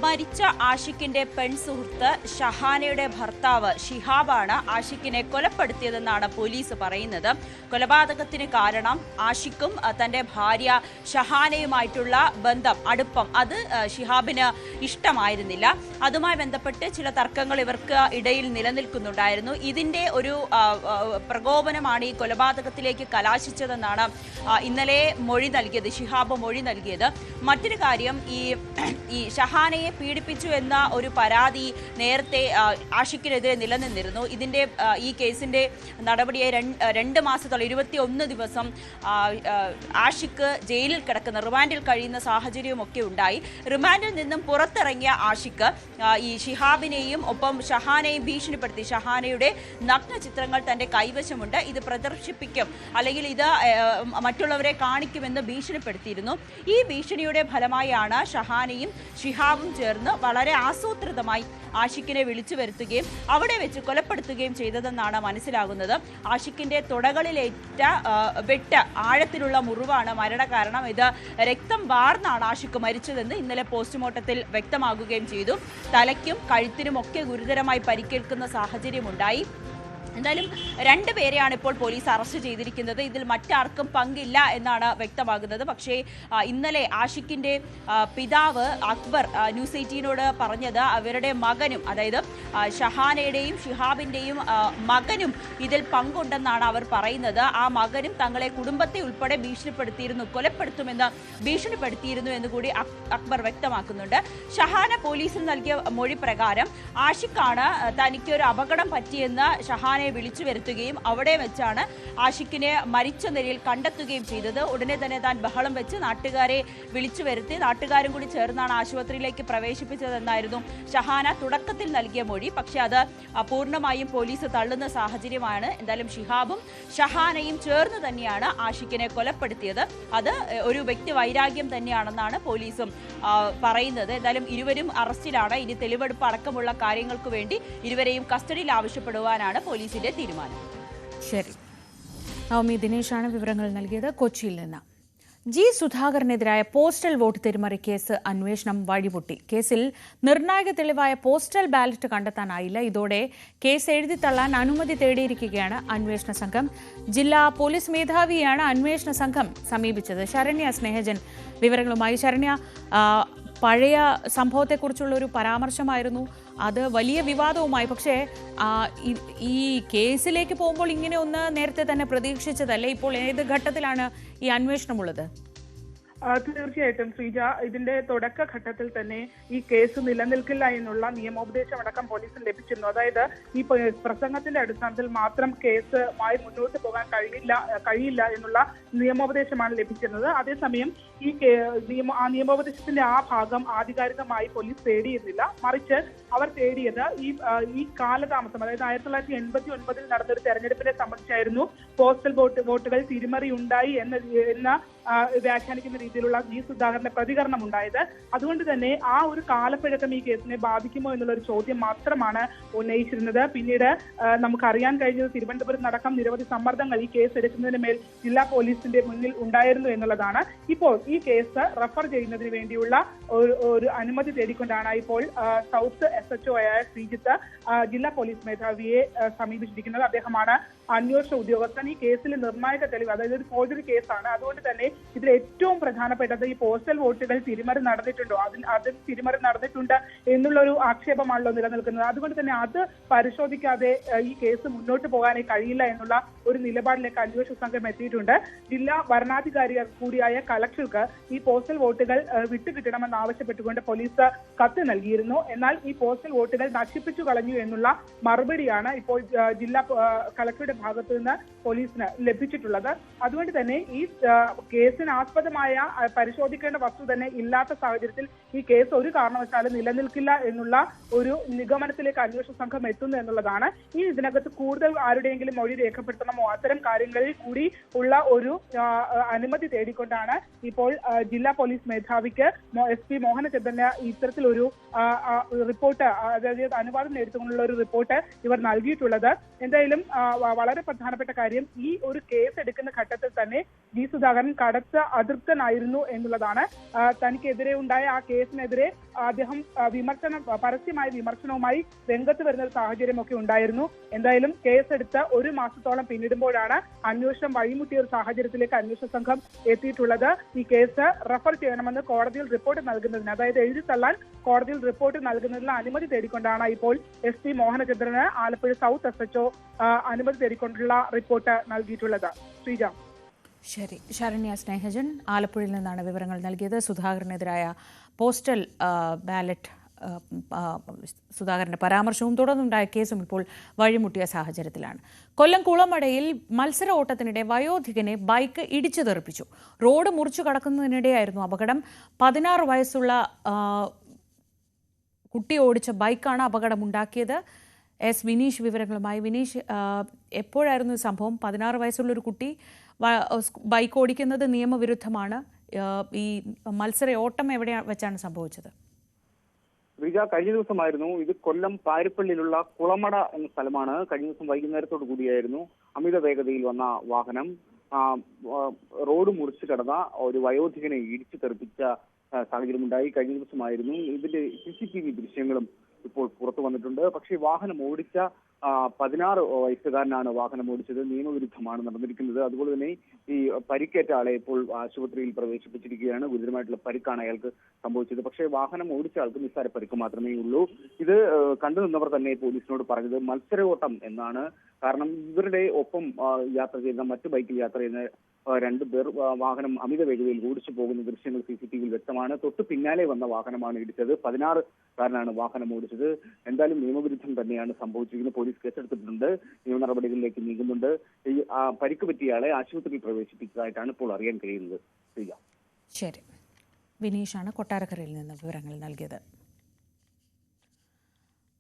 മരിച്ച ആഷിഖിന്റെ പെൺസുഹൃത്ത് ഷഹാനയുടെ ഭർത്താവ് ഷിഹാബാണ് ആഷിഖിനെ കൊലപ്പെടുത്തിയതെന്നാണ് പോലീസ് പറയുന്നത്. കൊലപാതകത്തിന് കാരണം ആഷിഖും തന്റെ ഭാര്യ ഷഹാനയുമായിട്ടുള്ള ബന്ധം, അടുപ്പം, അത് ഷിഹാബിന് ഇഷ്ടമായിരുന്നില്ല. അതുമായി ബന്ധപ്പെട്ട് ചില തർക്കങ്ങൾ ഇവർക്ക് ഇടയിൽ നിലനിൽക്കുന്നുണ്ടായിരുന്നു. ഇതിന്റെ ഒരു പ്രകോപനമാണ് ഈ കൊലപാതകത്തിലേക്ക് കലാശിച്ചതെന്നാണ് ഇന്നലെ മൊഴി നൽകിയത്, ഷിഹാബ് മൊഴി നൽകിയത്. മറ്റൊരു കാര്യം, ഈ ഷഹാനയെ പീഡിപ്പിച്ചു എന്ന ഒരു പരാതി നേരത്തെ ആഷിഖിനെതിരെ നിലനിന്നിരുന്നു. ഇതിന്റെ ഈ കേസിന്റെ നടപടിയെ 2 മാസത്തോളം 21 ദിവസം ആഷിഖ് ജയിലിൽ കിടക്കുന്ന റിമാൻഡിൽ കഴിയുന്ന സാഹചര്യമൊക്കെ ഉണ്ടായി. റിമാൻഡിൽ നിന്നും പുറത്തിറങ്ങിയ ആഷിഖ് ഈ ഷിഹാബിനെയും ഒപ്പം ഷഹാനെയും ഭീഷണിപ്പെടുത്തി. ഷഹാനയുടെ നഗ്ന ചിത്രങ്ങൾ തന്റെ കൈവശമുണ്ട്, ഇത് പ്രദർശിപ്പിക്കും അല്ലെങ്കിൽ ഇത് മറ്റുള്ളവരെ കാണിക്കുമെന്ന് ഭീഷണിപ്പെടുത്തിയിരുന്നു. ഈ ഭീഷണിയുടെ ഫലമായാണ് ഷഹാനയും ഷിഹാബും ചേർന്ന് വളരെ ആസൂത്രിതമായി ആഷിഖിനെ വിളിച്ചു വരുത്തുകയും അവിടെ വെച്ച് കൊലപ്പെടുത്തുകയും ചെയ്തതെന്നാണ് മനസ്സിലാകുന്നത്. ആഷിഖിന്റെ തുടകളിലേറ്റ വെട്ട് ആഴത്തിലുള്ള മുറിവാണ് മരണകാരണം. ഇത് രക്തം വാർന്നാണ് ആഷിഖ് മരിച്ചതെന്ന് ഇന്നലെ പോസ്റ്റ്മോർട്ടത്തിൽ വ്യക്തമാകുകയും ചെയ്തു. തലയ്ക്കും കഴുത്തിനുമൊക്കെ ഗുരുതരമായി പരിക്കേൽക്കുന്ന സാഹചര്യമുണ്ടായി. എന്തായാലും 2 പേരെയാണ് ഇപ്പോൾ പോലീസ് അറസ്റ്റ് ചെയ്തിരിക്കുന്നത്. ഇതിൽ മറ്റാർക്കും പങ്കില്ല എന്നാണ് വ്യക്തമാകുന്നത്. പക്ഷേ ഇന്നലെ ആഷിഖിന്റെ പിതാവ് അക്ബർ ന്യൂസ് 18നോട് പറഞ്ഞത് അവരുടെ മകനും, അതായത് ഷഹാനയുടെയും ഷിഹാബിന്റെയും മകനും ഇതിൽ പങ്കുണ്ടെന്നാണ് അവർ പറയുന്നത്. ആ മകനും തങ്ങളെ കുടുംബത്തെ ഉൾപ്പെടെ ഭീഷണിപ്പെടുത്തിയിരുന്നു, കൊലപ്പെടുത്തുമെന്ന് ഭീഷണിപ്പെടുത്തിയിരുന്നു എന്ന് കൂടി അക്ബർ വ്യക്തമാക്കുന്നുണ്ട്. ഷഹാന പോലീസിൽ നൽകിയ മൊഴി പ്രകാരം ആഷിഖാണ് തനിക്കൊരു അപകടം പറ്റിയെന്ന് ഷഹാന വിളിച്ചു വരുത്തുകയും അവിടെ വെച്ചാണ് ആഷിഖിനെ മരിച്ച നിലയിൽ കണ്ടെത്തുകയും ചെയ്തത്. ഉടനെ തന്നെ താൻ ബഹളം വെച്ച് നാട്ടുകാരെ വിളിച്ചു വരുത്തി, നാട്ടുകാരും കൂടി ചേർന്നാണ് ആശുപത്രിയിലേക്ക് പ്രവേശിപ്പിച്ചതെന്നായിരുന്നു ഷഹാന തുടക്കത്തിൽ നൽകിയ മൊഴി. പക്ഷെ അത് പൂർണ്ണമായും പോലീസ് തള്ളുന്ന സാഹചര്യമാണ്. എന്തായാലും ഷിഹാബും ഷഹാനയും ചേർന്ന് തന്നെയാണ് ആഷിഖിനെ കൊലപ്പെടുത്തിയത്. അത് ഒരു വ്യക്തി വൈരാഗ്യം തന്നെയാണെന്നാണ് പോലീസും പറയുന്നത്. എന്തായാലും ഇരുവരും അറസ്റ്റിലാണ്. ഇനി തെളിവെടുപ്പ് അടക്കമുള്ള കാര്യങ്ങൾക്ക് വേണ്ടി ഇരുവരെയും കസ്റ്റഡിയിൽ ആവശ്യപ്പെടുവാനാണ് പോലീസിന്റെ തീരുമാനം. ശരി, നവമി ദിനേശാണ് വിവരങ്ങൾ നൽകിയത് കൊച്ചിയിൽ നിന്ന്. ജി സുധാകരനെതിരായ പോസ്റ്റൽ വോട്ട് തിരിമറി കേസ് അന്വേഷണം വഴിമുട്ടി. കേസിൽ നിർണായക തെളിവായ പോസ്റ്റൽ ബാലറ്റ് കണ്ടെത്താനായില്ല. ഇതോടെ കേസ് എഴുതിത്തള്ളാൻ അനുമതി തേടിയിരിക്കുകയാണ് അന്വേഷണ സംഘം. ജില്ലാ പോലീസ് മേധാവിയെയാണ് അന്വേഷണ സംഘം സമീപിച്ചത്. ശരണ്യ സ്നേഹജൻ വിവരങ്ങളുമായി. ശരണ്യ, പഴയ സംഭവത്തെക്കുറിച്ചുള്ള ഒരു പരാമർശമായിരുന്നു, അത് വലിയ വിവാദവുമായി. പക്ഷേ ഈ കേസിലേക്ക് പോകുമ്പോൾ ഇങ്ങനെ ഒന്ന് നേരത്തെ തന്നെ പ്രതീക്ഷിച്ചതല്ലേ? ഇപ്പോൾ ഏത് ഘട്ടത്തിലാണ് ഈ അന്വേഷണമുള്ളത്? തീർച്ചയായിട്ടും ശ്രീജ, ഇതിന്റെ തുടക്കഘട്ടത്തിൽ തന്നെ ഈ കേസ് നിലനിൽക്കില്ല എന്നുള്ള നിയമോപദേശം അടക്കം പോലീസിന് ലഭിച്ചിരുന്നു. അതായത് ഈ പ്രസംഗത്തിന്റെ അടിസ്ഥാനത്തിൽ മാത്രം കേസുമായി മുന്നോട്ട് പോകാൻ കഴിയില്ല എന്നുള്ള നിയമോപദേശമാണ് ലഭിച്ചിരുന്നത്. അതേസമയം ഈ നിയമോപദേശത്തിന്റെ ആ ഭാഗം ആധികാരികമായി പോലീസ് തേടിയിരുന്നില്ല. മറിച്ച് അവർ തേടിയത് ഈ കാലതാമസം, അതായത് 1989 നടന്നൊരു തെരഞ്ഞെടുപ്പിനെ സംബന്ധിച്ചായിരുന്നു പോസ്റ്റൽ വോട്ടുകൾ തിരിമറി ഉണ്ടായി എന്ന വ്യാഖ്യാനിക്കുന്ന രീതിയിലുള്ള ജി സുധാകരന്റെ പ്രതികരണം ഉണ്ടായത്. അതുകൊണ്ട് തന്നെ ആ ഒരു കാലപ്പഴക്കം ഈ കേസിനെ ബാധിക്കുമോ എന്നുള്ള ഒരു ചോദ്യം മാത്രമാണ് ഉന്നയിച്ചിരുന്നത്. പിന്നീട് നമുക്കറിയാൻ കഴിഞ്ഞത് തിരുവനന്തപുരം നടക്കം നിരവധി സമ്മർദ്ദങ്ങൾ ഈ കേസ് എടുക്കുന്നതിന് മേൽ ജില്ലാ പോലീസിന്റെ മുന്നിൽ ഉണ്ടായിരുന്നു എന്നുള്ളതാണ്. ഇപ്പോൾ ഈ കേസ് റഫർ ചെയ്യുന്നതിന് വേണ്ടിയുള്ള ഒരു അനുമതി തേടിക്കൊണ്ടാണ് ഇപ്പോൾ സൗത്ത് SHO ആയ ശ്രീജിത്ത് ജില്ലാ പോലീസ് മേധാവിയെ സമീപിച്ചിരിക്കുന്നത്. അദ്ദേഹമാണ് അന്വേഷണ ഉദ്യോഗസ്ഥൻ. ഈ കേസിൽ നിർണായക തെളിവ്, അതായത് ഒരു ഫോർജറി കേസാണ്. അതുകൊണ്ട് തന്നെ ഇതിൽ ഏറ്റവും പ്രധാനപ്പെട്ടത് ഈ പോസ്റ്റൽ വോട്ടുകൾ തിരിമറി നടന്നിട്ടുണ്ടോ, അതിൽ തിരിമറി നടന്നിട്ടുണ്ട് എന്നുള്ളൊരു ആക്ഷേപമാണല്ലോ നിലനിൽക്കുന്നത്. അതുകൊണ്ട് തന്നെ അത് പരിശോധിക്കാതെ ഈ കേസ് മുന്നോട്ട് പോകാനേ കഴിയില്ല എന്നുള്ള ഒരു നിലപാടിലേക്ക് അന്വേഷണ സംഘം എത്തിയിട്ടുണ്ട്. ജില്ലാ വരണാധികാരി കൂടിയായ കളക്ടർക്ക് ഈ പോസ്റ്റൽ വോട്ടുകൾ വിട്ടുകിട്ടണമെന്ന് ആവശ്യപ്പെട്ടുകൊണ്ട് പോലീസ് കത്ത് നൽകിയിരുന്നു. എന്നാൽ ഈ പോസ്റ്റൽ വോട്ടുകൾ നശിപ്പിച്ചു കളഞ്ഞു എന്നുള്ള മറുപടിയാണ് ഇപ്പോൾ ജില്ലാ കളക്ടറുടെ ഭാഗത്തു നിന്ന് പോലീസിന് ലഭിച്ചിട്ടുള്ളത്. അതുകൊണ്ട് തന്നെ ഈ കേസിന് ആസ്പദമായ പരിശോധിക്കേണ്ട വസ്തു തന്നെ ഇല്ലാത്ത സാഹചര്യത്തിൽ ഈ കേസ് ഒരു കാരണവശാലും നിലനിൽക്കില്ല എന്നുള്ള ഒരു നിഗമനത്തിലേക്ക് അന്വേഷണ സംഘം എത്തുന്നു എന്നുള്ളതാണ്. ഈ ഇതിനകത്ത് കൂടുതൽ ആരുടെയെങ്കിലും മൊഴി രേഖപ്പെടുത്തണമോ അത്തരം കാര്യങ്ങളിൽ കൂടി ഉള്ള ഒരു അനുമതി തേടിക്കൊണ്ടാണ് ഇപ്പോൾ ജില്ലാ പോലീസ് മേധാവിക്ക് SP മോഹനചന്ദ്രന് ഇത്തരത്തിലൊരു റിപ്പോർട്ട്, അതായത് അനുവാദം നേടിക്കൊണ്ടുള്ള ഒരു റിപ്പോർട്ട് ഇവർ നൽകിയിട്ടുള്ളത്. എന്തായാലും വളരെ പ്രധാനപ്പെട്ട കാര്യം, ഈ ഒരു കേസ് എടുക്കുന്ന ഘട്ടത്തിൽ തന്നെ ജി സുധാകരൻ കടുത്ത അതൃപ്തനായിരുന്നു എന്നുള്ളതാണ്. തനിക്കെതിരെ ഉണ്ടായ ആ കേസിനെതിരെ അദ്ദേഹം പരസ്യമായ വിമർശനവുമായി രംഗത്ത് വരുന്ന ഒരു സാഹചര്യമൊക്കെ ഉണ്ടായിരുന്നു. എന്തായാലും കേസെടുത്ത് 1 മാസത്തോളം പിന്നിടുമ്പോഴാണ് അന്വേഷണം വഴിമുട്ടിയ ഒരു സാഹചര്യത്തിലേക്ക് അന്വേഷണ സംഘം എത്തിയിട്ടുള്ളത്. ഈ കേസ് റഫർ ചെയ്യണമെന്ന് കോടതിയിൽ റിപ്പോർട്ട് നൽകുന്നതിന്, അതായത് എഴുതിത്തള്ളാൻ കോടതിയിൽ റിപ്പോർട്ട് നൽകുന്നതിനുള്ള അനുമതി തേടിക്കൊണ്ടാണ് ഇപ്പോൾ SP മോഹനചന്ദ്രന് ആലപ്പുഴ സൗത്ത് SHO അനുമതി തേടിക്കൊണ്ടുള്ള റിപ്പോർട്ട് നൽകിയിട്ടുള്ളത്. ശ്രീജ. ശരി, ശരണ്യ സ്നേഹജൻ ആലപ്പുഴയിൽ നിന്നാണ് വിവരങ്ങൾ നൽകിയത്. സുധാകരനെതിരായ പോസ്റ്റൽ ബാലറ്റ് സുധാകരന്റെ പരാമർശവും തുടർന്നുണ്ടായ കേസും ഇപ്പോൾ വഴിമുട്ടിയ സാഹചര്യത്തിലാണ്. കൊല്ലം കുളമടയിൽ മത്സര ഓട്ടത്തിനിടെ വയോധികനെ ബൈക്ക് ഇടിച്ചു തെറിപ്പിച്ചു. റോഡ് മുറിച്ചു കടക്കുന്നതിനിടെയായിരുന്നു അപകടം. 16 വയസ്സുള്ള കുട്ടി ഓടിച്ച ബൈക്കാണ് അപകടമുണ്ടാക്കിയത്. എസ് വിനീഷ് വിവരങ്ങളുമായി. വിനീഷ്, എപ്പോഴായിരുന്നു ഈ സംഭവം? 16 വയസ്സുള്ളൊരു കുട്ടി ബൈക്ക് ഓടിക്കുന്നത് നിയമവിരുദ്ധമാണ്. ഈ മത്സര ഓട്ടം എവിടെ വെച്ചാണ് സംഭവിച്ചത്? കഴിഞ്ഞ ദിവസമായിരുന്നു ഇത്. കൊല്ലം പാരിപ്പള്ളിയിലുള്ള കുളമട എന്ന സ്ഥലമാണ്. കഴിഞ്ഞ ദിവസം വൈകുന്നേരത്തോടു കൂടിയായിരുന്നു അമിത വേഗതയിൽ വന്ന വാഹനം റോഡ് മുറിച്ചു കടന്ന ഒരു വയോധികനെ ഇടിച്ചു തെറിപ്പിച്ച സാഹചര്യമുണ്ടായി. കഴിഞ്ഞ ദിവസമായിരുന്നു. ഇതിന്റെ CCTV ദൃശ്യങ്ങളും ഇപ്പോൾ പുറത്തു വന്നിട്ടുണ്ട്. പക്ഷേ വാഹനം ഓടിച്ച 16 വയസ്സുകാരനാണ് വാഹനം ഓടിച്ചത്. നിയമവിരുദ്ധമാണ് നടന്നിരിക്കുന്നത്. അതുപോലെ തന്നെ ഈ പരിക്കേറ്റ ആളെ ഇപ്പോൾ ആശുപത്രിയിൽ പ്രവേശിപ്പിച്ചിരിക്കുകയാണ്. ഗുരുതരമായിട്ടുള്ള പരിക്കാണ് അയാൾക്ക് സംഭവിച്ചത്. പക്ഷേ വാഹനം ഓടിച്ച ആൾക്ക് നിസ്സാര പരിക്ക് മാത്രമേ ഉള്ളൂ. ഇത് കണ്ടുനിന്നവർ തന്നെ പോലീസിനോട് പറഞ്ഞത് മത്സരയോട്ടം എന്നാണ്. കാരണം ഇവരുടെ ഒപ്പം യാത്ര ചെയ്യുന്ന മറ്റു ബൈക്കിൽ യാത്ര ചെയ്യുന്ന 2 പേർ വാഹനം അമിത വേഗതയിൽ ഓടിച്ചു പോകുന്ന ദൃശ്യങ്ങൾ CCTV-യിൽ വ്യക്തമാണ്. തൊട്ട് പിന്നാലെ വന്ന വാഹനമാണ് ഇടിച്ചത്. 16-കാരനാണ് വാഹനം ഓടിച്ചത്. എന്തായാലും നിയമവിരുദ്ധം തന്നെയാണ് സംഭവിച്ചിരിക്കുന്നത്. പോലീസ് കേസെടുത്തിട്ടുണ്ട്. നിയമ നടപടികളിലേക്ക് നീങ്ങുന്നുണ്ട്. ഈ പരിക്ക് പറ്റിയയാളെ ആശുപത്രിയിൽ പ്രവേശിപ്പിച്ചതായിട്ടാണ് ഇപ്പോൾ അറിയാൻ കഴിയുന്നത്. ശരി, വിനീഷാണ് കൊട്ടാരക്കരയിൽ നിന്ന് വിവരങ്ങൾ നൽകിയത്.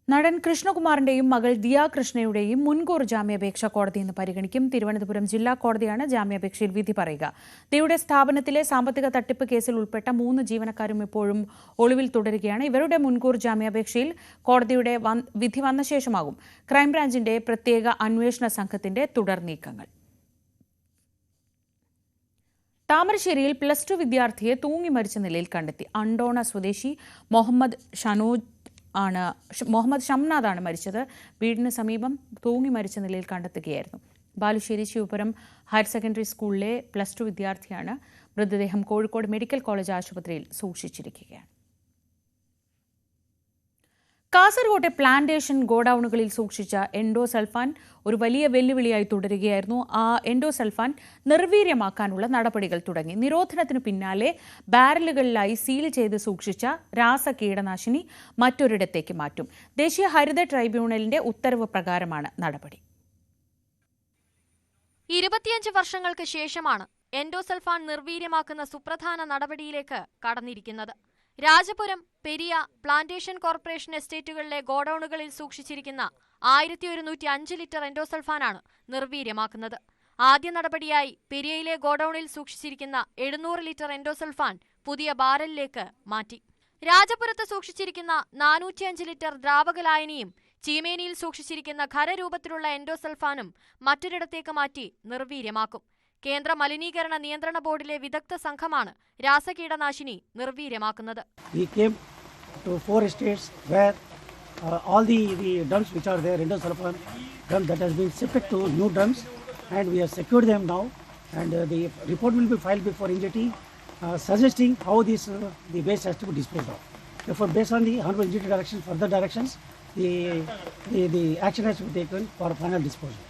നടൻ കൃഷ്ണകുമാറിന്റെയും മകൾ ദിയ കൃഷ്ണയുടെയും മുൻകൂർ ജാമ്യാപേക്ഷ കോടതി ഇന്ന് പരിഗണിക്കും. തിരുവനന്തപുരം ജില്ലാ കോടതിയാണ് ജാമ്യാപേക്ഷയിൽ വിധി പറയുക. ദിയയുടെ സ്ഥാപനത്തിലെ സാമ്പത്തിക തട്ടിപ്പ് കേസിൽ ഉൾപ്പെട്ട 3 ജീവനക്കാരും ഇപ്പോഴും ഒളിവിൽ തുടരുകയാണ്. ഇവരുടെ മുൻകൂർ ജാമ്യാപേക്ഷയിൽ കോടതിയുടെ വിധി വന്ന ശേഷമാകും ക്രൈംബ്രാഞ്ചിന്റെ പ്രത്യേക അന്വേഷണ സംഘത്തിന്റെ തുടർ നീക്കങ്ങൾ. താമരശ്ശേരിയിൽ +2 വിദ്യാർത്ഥിയെ തൂങ്ങി മരിച്ച നിലയിൽ കണ്ടെത്തി. അണ്ടോണ സ്വദേശി മുഹമ്മദ് ഷംനാദാണ് മരിച്ചത്. വീടിന് സമീപം തൂങ്ങി മരിച്ച നിലയിൽ കണ്ടെത്തുകയായിരുന്നു. ബാലുശ്ശേരി ശിവപുരം ഹയർ സെക്കൻഡറി സ്കൂളിലെ +2 വിദ്യാർത്ഥിയാണ്. മൃതദേഹം കോഴിക്കോട് മെഡിക്കൽ കോളേജ് ആശുപത്രിയിൽ സൂക്ഷിച്ചിരിക്കുകയാണ്. കാസർകോട്ടെ പ്ലാന്റേഷൻ ഗോഡൌണുകളിൽ സൂക്ഷിച്ച എൻഡോസൾഫാൻ ഒരു വലിയ വെല്ലുവിളിയായി തുടരുകയായിരുന്നു. ആ എൻഡോസൾഫാൻ നിർവീര്യമാക്കാനുള്ള നടപടികൾ തുടങ്ങി. നിരോധനത്തിന് പിന്നാലെ ബാരലുകളിലായി സീൽ ചെയ്ത് സൂക്ഷിച്ച രാസ കീടനാശിനി മറ്റൊരിടത്തേക്ക് മാറ്റും. ദേശീയ ഹരിത ട്രൈബ്യൂണലിന്റെ ഉത്തരവ് പ്രകാരമാണ് നടപടി. 25 വർഷങ്ങൾക്ക് ശേഷമാണ് എൻഡോസൾഫാൻ നിർവീര്യമാക്കുന്ന സുപ്രധാന നടപടിയിലേക്ക് കടന്നിരിക്കുന്നത്. രാജപുരം, പെരിയ, പ്ലാന്റേഷൻ കോർപ്പറേഷൻ എസ്റ്റേറ്റുകളിലെ ഗോഡൌണുകളിൽ സൂക്ഷിച്ചിരിക്കുന്ന 1105 ലിറ്റർ എൻഡോസൾഫാനാണ് നിർവീര്യമാക്കുന്നത്. ആദ്യ നടപടിയായി പെരിയയിലെ ഗോഡൌണിൽ സൂക്ഷിച്ചിരിക്കുന്ന 700 ലിറ്റർ എൻഡോസൾഫാൻ പുതിയ ബാരലിലേക്ക് മാറ്റി. രാജപുരത്ത് സൂക്ഷിച്ചിരിക്കുന്ന 405 ലിറ്റർ ദ്രാവക ലായനിയും ചീമേനിയിൽ സൂക്ഷിച്ചിരിക്കുന്ന ഖരരൂപത്തിലുള്ള എൻഡോസൾഫാനും മറ്റൊരിടത്തേക്ക് മാറ്റി നിർവീര്യമാക്കും. കേന്ദ്ര മലിനീകരണ നിയന്ത്രണ ബോർഡിലെ വിദഗ്ധ സംഘമാണ് രാസകീടനാശിനി നിർവീര്യമാക്കുന്നത്. We came to 4 states where all the dumps which are there, endosulfan dump that has been shifted to new dumps, and we have secured them now, and the report will be filed before NGT suggesting how this the waste has to be disposed of. Therefore, based on the honorable NGT directions, further directions, the action has to be taken for final disposal.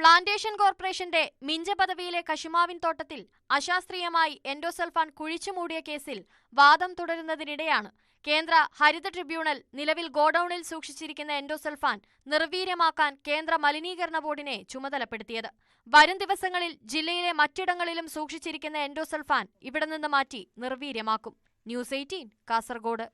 Plantation കോർപ്പറേഷന്റെ മിഞ്ച പദവിയിലെ കശുമാവിൻ തോട്ടത്തിൽ അശാസ്ത്രീയമായി എൻഡോസൾഫാൻ കുഴിച്ചുമൂടിയ കേസിൽ വാദം തുടരുന്നതിനിടെയാണ് കേന്ദ്ര ഹരിത ട്രിബ്യൂണൽ നിലവിൽ ഗോഡൌണിൽ സൂക്ഷിച്ചിരിക്കുന്ന എൻഡോസൾഫാൻ നിർവീര്യമാക്കാൻ കേന്ദ്ര മലിനീകരണ ബോർഡിനെ ചുമതലപ്പെടുത്തിയത്. വരും ദിവസങ്ങളിൽ ജില്ലയിലെ മറ്റിടങ്ങളിലും സൂക്ഷിച്ചിരിക്കുന്ന എൻഡോസൾഫാൻ ഇവിടെ നിന്ന് മാറ്റി നിർവീര്യമാക്കും. ന്യൂസ് 18 കാസർഗോഡ്.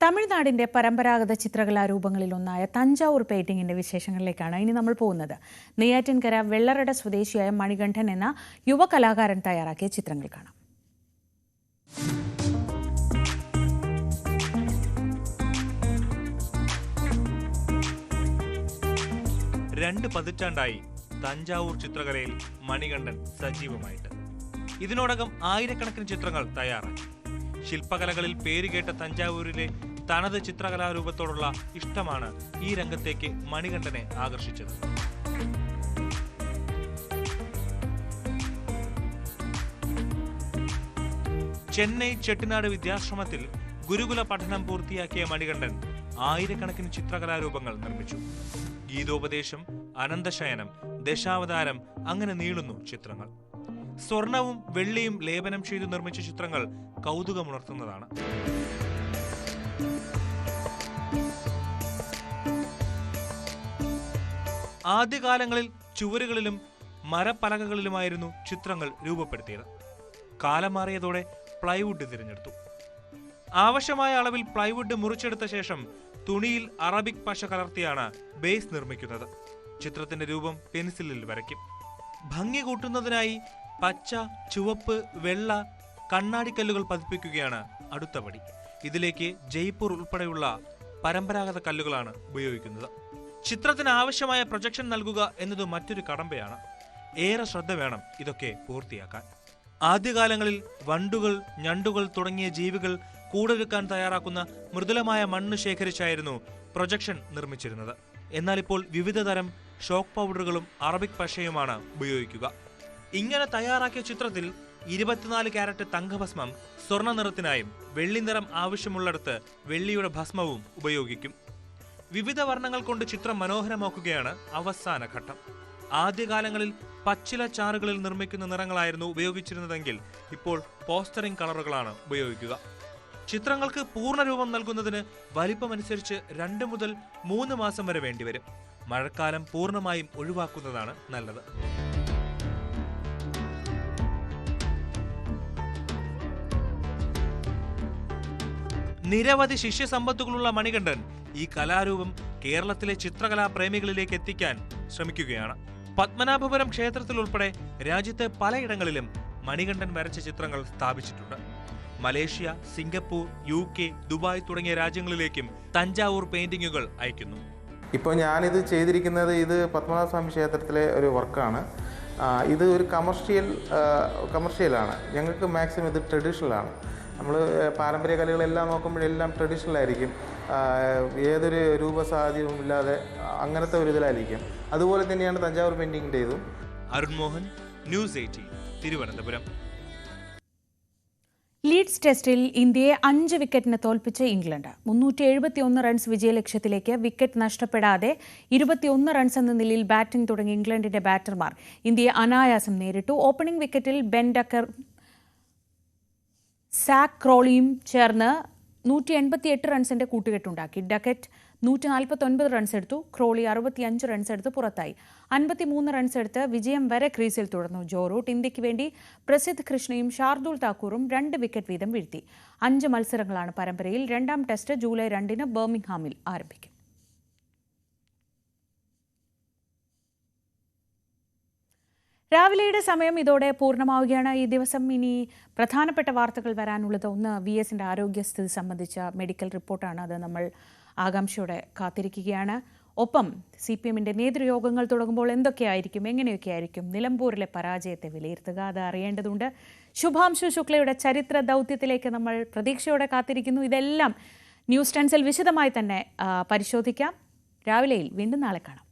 തമിഴ്നാടിന്റെ പരമ്പരാഗത ചിത്രകലാരൂപങ്ങളിലൊന്നായ തഞ്ചാവൂർ പെയിന്റിംഗിന്റെ വിശേഷങ്ങളിലേക്കാണ് ഇനി നമ്മൾ പോകുന്നത്. നെയ്യാറ്റിൻകര വെള്ളറട സ്വദേശിയായ മണികണ്ഠൻ എന്ന യുവ കലാകാരൻ തയ്യാറാക്കിയ ചിത്രങ്ങൾ കാണാം. 2 പതിറ്റാണ്ടായി തഞ്ചാവൂർ ചിത്രകലയിൽ മണികണ്ഠൻ സജീവമായിട്ട്. ഇതിനോടകം ആയിരക്കണക്കിന് ചിത്രങ്ങൾ തയ്യാറാക്കി. ശില്പകലകളിൽ പേരുകേട്ട തഞ്ചാവൂരിലെ തനത് ചിത്രകലാരൂപത്തോടുള്ള ഇഷ്ടമാണ് ഈ രംഗത്തേക്ക് മണികണ്ഠനെ ആകർഷിച്ചത്. ചെന്നൈ ചെട്ടിനാട് വിദ്യാശ്രമത്തിൽ ഗുരുകുല പഠനം പൂർത്തിയാക്കിയ മണികണ്ഠൻ ആയിരക്കണക്കിന് ചിത്രകലാരൂപങ്ങൾ നിർമ്മിച്ചു. ഗീതോപദേശം, അനന്തശയനം, ദശാവതാരം, അങ്ങനെ നീളുന്നു ചിത്രങ്ങൾ. സ്വർണവും വെള്ളിയും ലേപനം ചെയ്തു നിർമ്മിച്ച ചിത്രങ്ങൾ കൗതുകമുണർത്തുന്നതാണ്. ആദ്യകാലങ്ങളിൽ ചുവരുകളിലും മരപ്പലകകളിലുമായിരുന്നു ചിത്രങ്ങൾ രൂപപ്പെടുത്തിയത്. കാലം മാറിയതോടെ പ്ലൈവുഡ് തിരഞ്ഞെടുത്തു. ആവശ്യമായ അളവിൽ പ്ലൈവുഡ് മുറിച്ചെടുത്ത ശേഷം തുണിയിൽ അറബിക് പശ കലർത്തിയാണ് ബേസ് നിർമ്മിക്കുന്നത്. ചിത്രത്തിന്റെ രൂപം പെൻസിലിൽ വരയ്ക്കും. ഭംഗി കൂട്ടുന്നതിനായി പച്ച, ചുവപ്പ്, വെള്ള കണ്ണാടിക്കല്ലുകൾ പതിപ്പിക്കുകയാണ് അടുത്ത പടി. ഇതിലേക്ക് ജയ്പൂർ ഉൾപ്പെടെയുള്ള പരമ്പരാഗത കല്ലുകളാണ് ഉപയോഗിക്കുന്നത്. ചിത്രത്തിന് ആവശ്യമായ പ്രൊജക്ഷൻ നൽകുക എന്നത് മറ്റൊരു കടമ്പയാണ്. ഏറെ ശ്രദ്ധ വേണം ഇതൊക്കെ പൂർത്തിയാക്കാൻ. ആദ്യകാലങ്ങളിൽ വണ്ടുകൾ, ഞണ്ടുകൾ തുടങ്ങിയ ജീവികൾ കൂടൊരുക്കാൻ തയ്യാറാക്കുന്ന മൃദുലമായ മണ്ണ് ശേഖരിച്ചായിരുന്നു പ്രൊജക്ഷൻ നിർമ്മിച്ചിരുന്നത്. എന്നാൽ ഇപ്പോൾ വിവിധ തരം ഷോക്ക് പൗഡറുകളും അറബിക് പശയുമാണ് ഉപയോഗിക്കുക. ഇങ്ങനെ തയ്യാറാക്കിയ ചിത്രത്തിൽ 24 കാരറ്റ് തങ്കഭസ്മം സ്വർണ്ണ നിറത്തിനായും വെള്ളി നിറം ആവശ്യമുള്ളിടത്ത് വെള്ളിയുടെ ഭസ്മവും ഉപയോഗിക്കും. വിവിധ വർണ്ണങ്ങൾ കൊണ്ട് ചിത്രം മനോഹരമാക്കുകയാണ് അവസാന ഘട്ടം. ആദ്യകാലങ്ങളിൽ പച്ചില ചാറുകളിൽ നിർമ്മിക്കുന്ന നിറങ്ങളായിരുന്നു ഉപയോഗിച്ചിരുന്നതെങ്കിൽ ഇപ്പോൾ പോസ്റ്ററിംഗ് കളറുകളാണ് ഉപയോഗിക്കുക. ചിത്രങ്ങൾക്ക് പൂർണ്ണരൂപം നൽകുന്നതിന് വലിപ്പമനുസരിച്ച് 2 മുതൽ 3 മാസം വരെ വേണ്ടിവരും. മഴക്കാലം പൂർണ്ണമായും ഒഴിവാക്കുന്നതാണ് നല്ലത്. നിരവധി ശിഷ്യസമ്പത്തുകളുള്ള മണികണ്ഠൻ ഈ കലാരൂപം കേരളത്തിലെ ചിത്രകലാ പ്രേമികളിലേക്ക് എത്തിക്കാൻ ശ്രമിക്കുകയാണ്. പത്മനാഭപുരം ക്ഷേത്രത്തിൽ ഉൾപ്പെടെ രാജ്യത്തെ പലയിടങ്ങളിലും മണികണ്ഠൻ വരച്ച ചിത്രങ്ങൾ സ്ഥാപിച്ചിട്ടുണ്ട്. മലേഷ്യ, സിംഗപ്പൂർ, UK, ദുബായ് തുടങ്ങിയ രാജ്യങ്ങളിലേക്കും തഞ്ചാവൂർ പെയിന്റിങ്ങുകൾ അയക്കുന്നു. ഇപ്പോൾ ഞാനിത് ചെയ്തിരിക്കുന്നത് ഇത് പത്മനാഭസ്വാമി ക്ഷേത്രത്തിലെ ഒരു വർക്കാണ്. ഇത് ഒരു കമർഷ്യലാണ്. ഞങ്ങൾക്ക് മാക്സിമം ഇത് ട്രഡീഷണലാണ്. നമ്മൾ പാരമ്പര്യ കലകളെല്ലാം നോക്കുമ്പോഴെല്ലാം ട്രഡീഷണലായിരിക്കും. ഏതൊരു രൂപസാധ്യവും ഇല്ലാതെ അങ്ങനത്തെ ഒരു ഇതിലായിരിക്കും. അതുപോലെ തന്നെയാണ് തഞ്ചാവൂർ പെയിന്റിങ്ങിൻ്റെ ഇതും. അരുൺ മോഹൻ, ന്യൂസ് 18, തിരുവനന്തപുരം. ലീഡ്സ് ടെസ്റ്റിൽ ഇന്ത്യയെ 5 വിക്കറ്റിന് തോൽപ്പിച്ച് ഇംഗ്ലണ്ട്. 371 റൺസ് വിജയലക്ഷ്യത്തിലേക്ക് വിക്കറ്റ് നഷ്ടപ്പെടാതെ 21 റൺസ് എന്ന നിലയിൽ ബാറ്റിംഗ് തുടങ്ങിയ ഇംഗ്ലണ്ടിന്റെ ബാറ്റർമാർ ഇന്ത്യയെ അനായാസം നേരിട്ടു. ഓപ്പണിംഗ് വിക്കറ്റിൽ ബെൻ ഡക്കർ, സാക് ക്രോളിയും ചേർന്ന് 188 റൺസിന്റെ കൂട്ടുകെട്ടുണ്ടാക്കി. ഡക്കറ്റ് 149 റൺസ് എടുത്തു. ക്രോളി 65 റൺസ് എടുത്ത് പുറത്തായി. 53 റൺസ് എടുത്ത് വിജയം വരെ ക്രീസിൽ തുടർന്നു. ജോ റൂട്ട് ഇന്ത്യയ്ക്ക് വേണ്ടി പ്രസിദ്ധ് കൃഷ്ണയും ഷാർദുൽ താക്കൂറും 2 വിക്കറ്റ് വീതം വീഴ്ത്തി. 5 മത്സരങ്ങളാണ് പരമ്പരയിൽ. 2ാം ടെസ്റ്റ് ജൂലൈ 2-ന് ബർമിംഗ്ഹാമിൽ ആരംഭിക്കും. രാവിലെയുടെ സമയം ഇതോടെ പൂർണ്ണമാവുകയാണ്. ഈ ദിവസം ഇനി പ്രധാനപ്പെട്ട വാർത്തകൾ വരാനുള്ളത്. ഒന്ന്, VSന്റെ ആരോഗ്യസ്ഥിതി സംബന്ധിച്ച മെഡിക്കൽ റിപ്പോർട്ടാണ്. അത് നമ്മൾ ആകാംക്ഷയോടെ കാത്തിരിക്കുകയാണ്. ഒപ്പം CPMന്റെ നേതൃയോഗങ്ങൾ തുടങ്ങുമ്പോൾ എന്തൊക്കെയായിരിക്കും, എങ്ങനെയൊക്കെയായിരിക്കും നിലമ്പൂരിലെ പരാജയത്തെ വിലയിരുത്തുക, അത് അറിയേണ്ടതുണ്ട്. ശുഭാംശു ശുക്ലയുടെ ചരിത്ര ദൗത്യത്തിലേക്ക് നമ്മൾ പ്രതീക്ഷയോടെ കാത്തിരിക്കുന്നു. ഇതെല്ലാം ന്യൂസ് 10 വിശദമായി തന്നെ പരിശോധിക്കാം. രാവിലെയിൽ വീണ്ടും നാളെ കാണാം.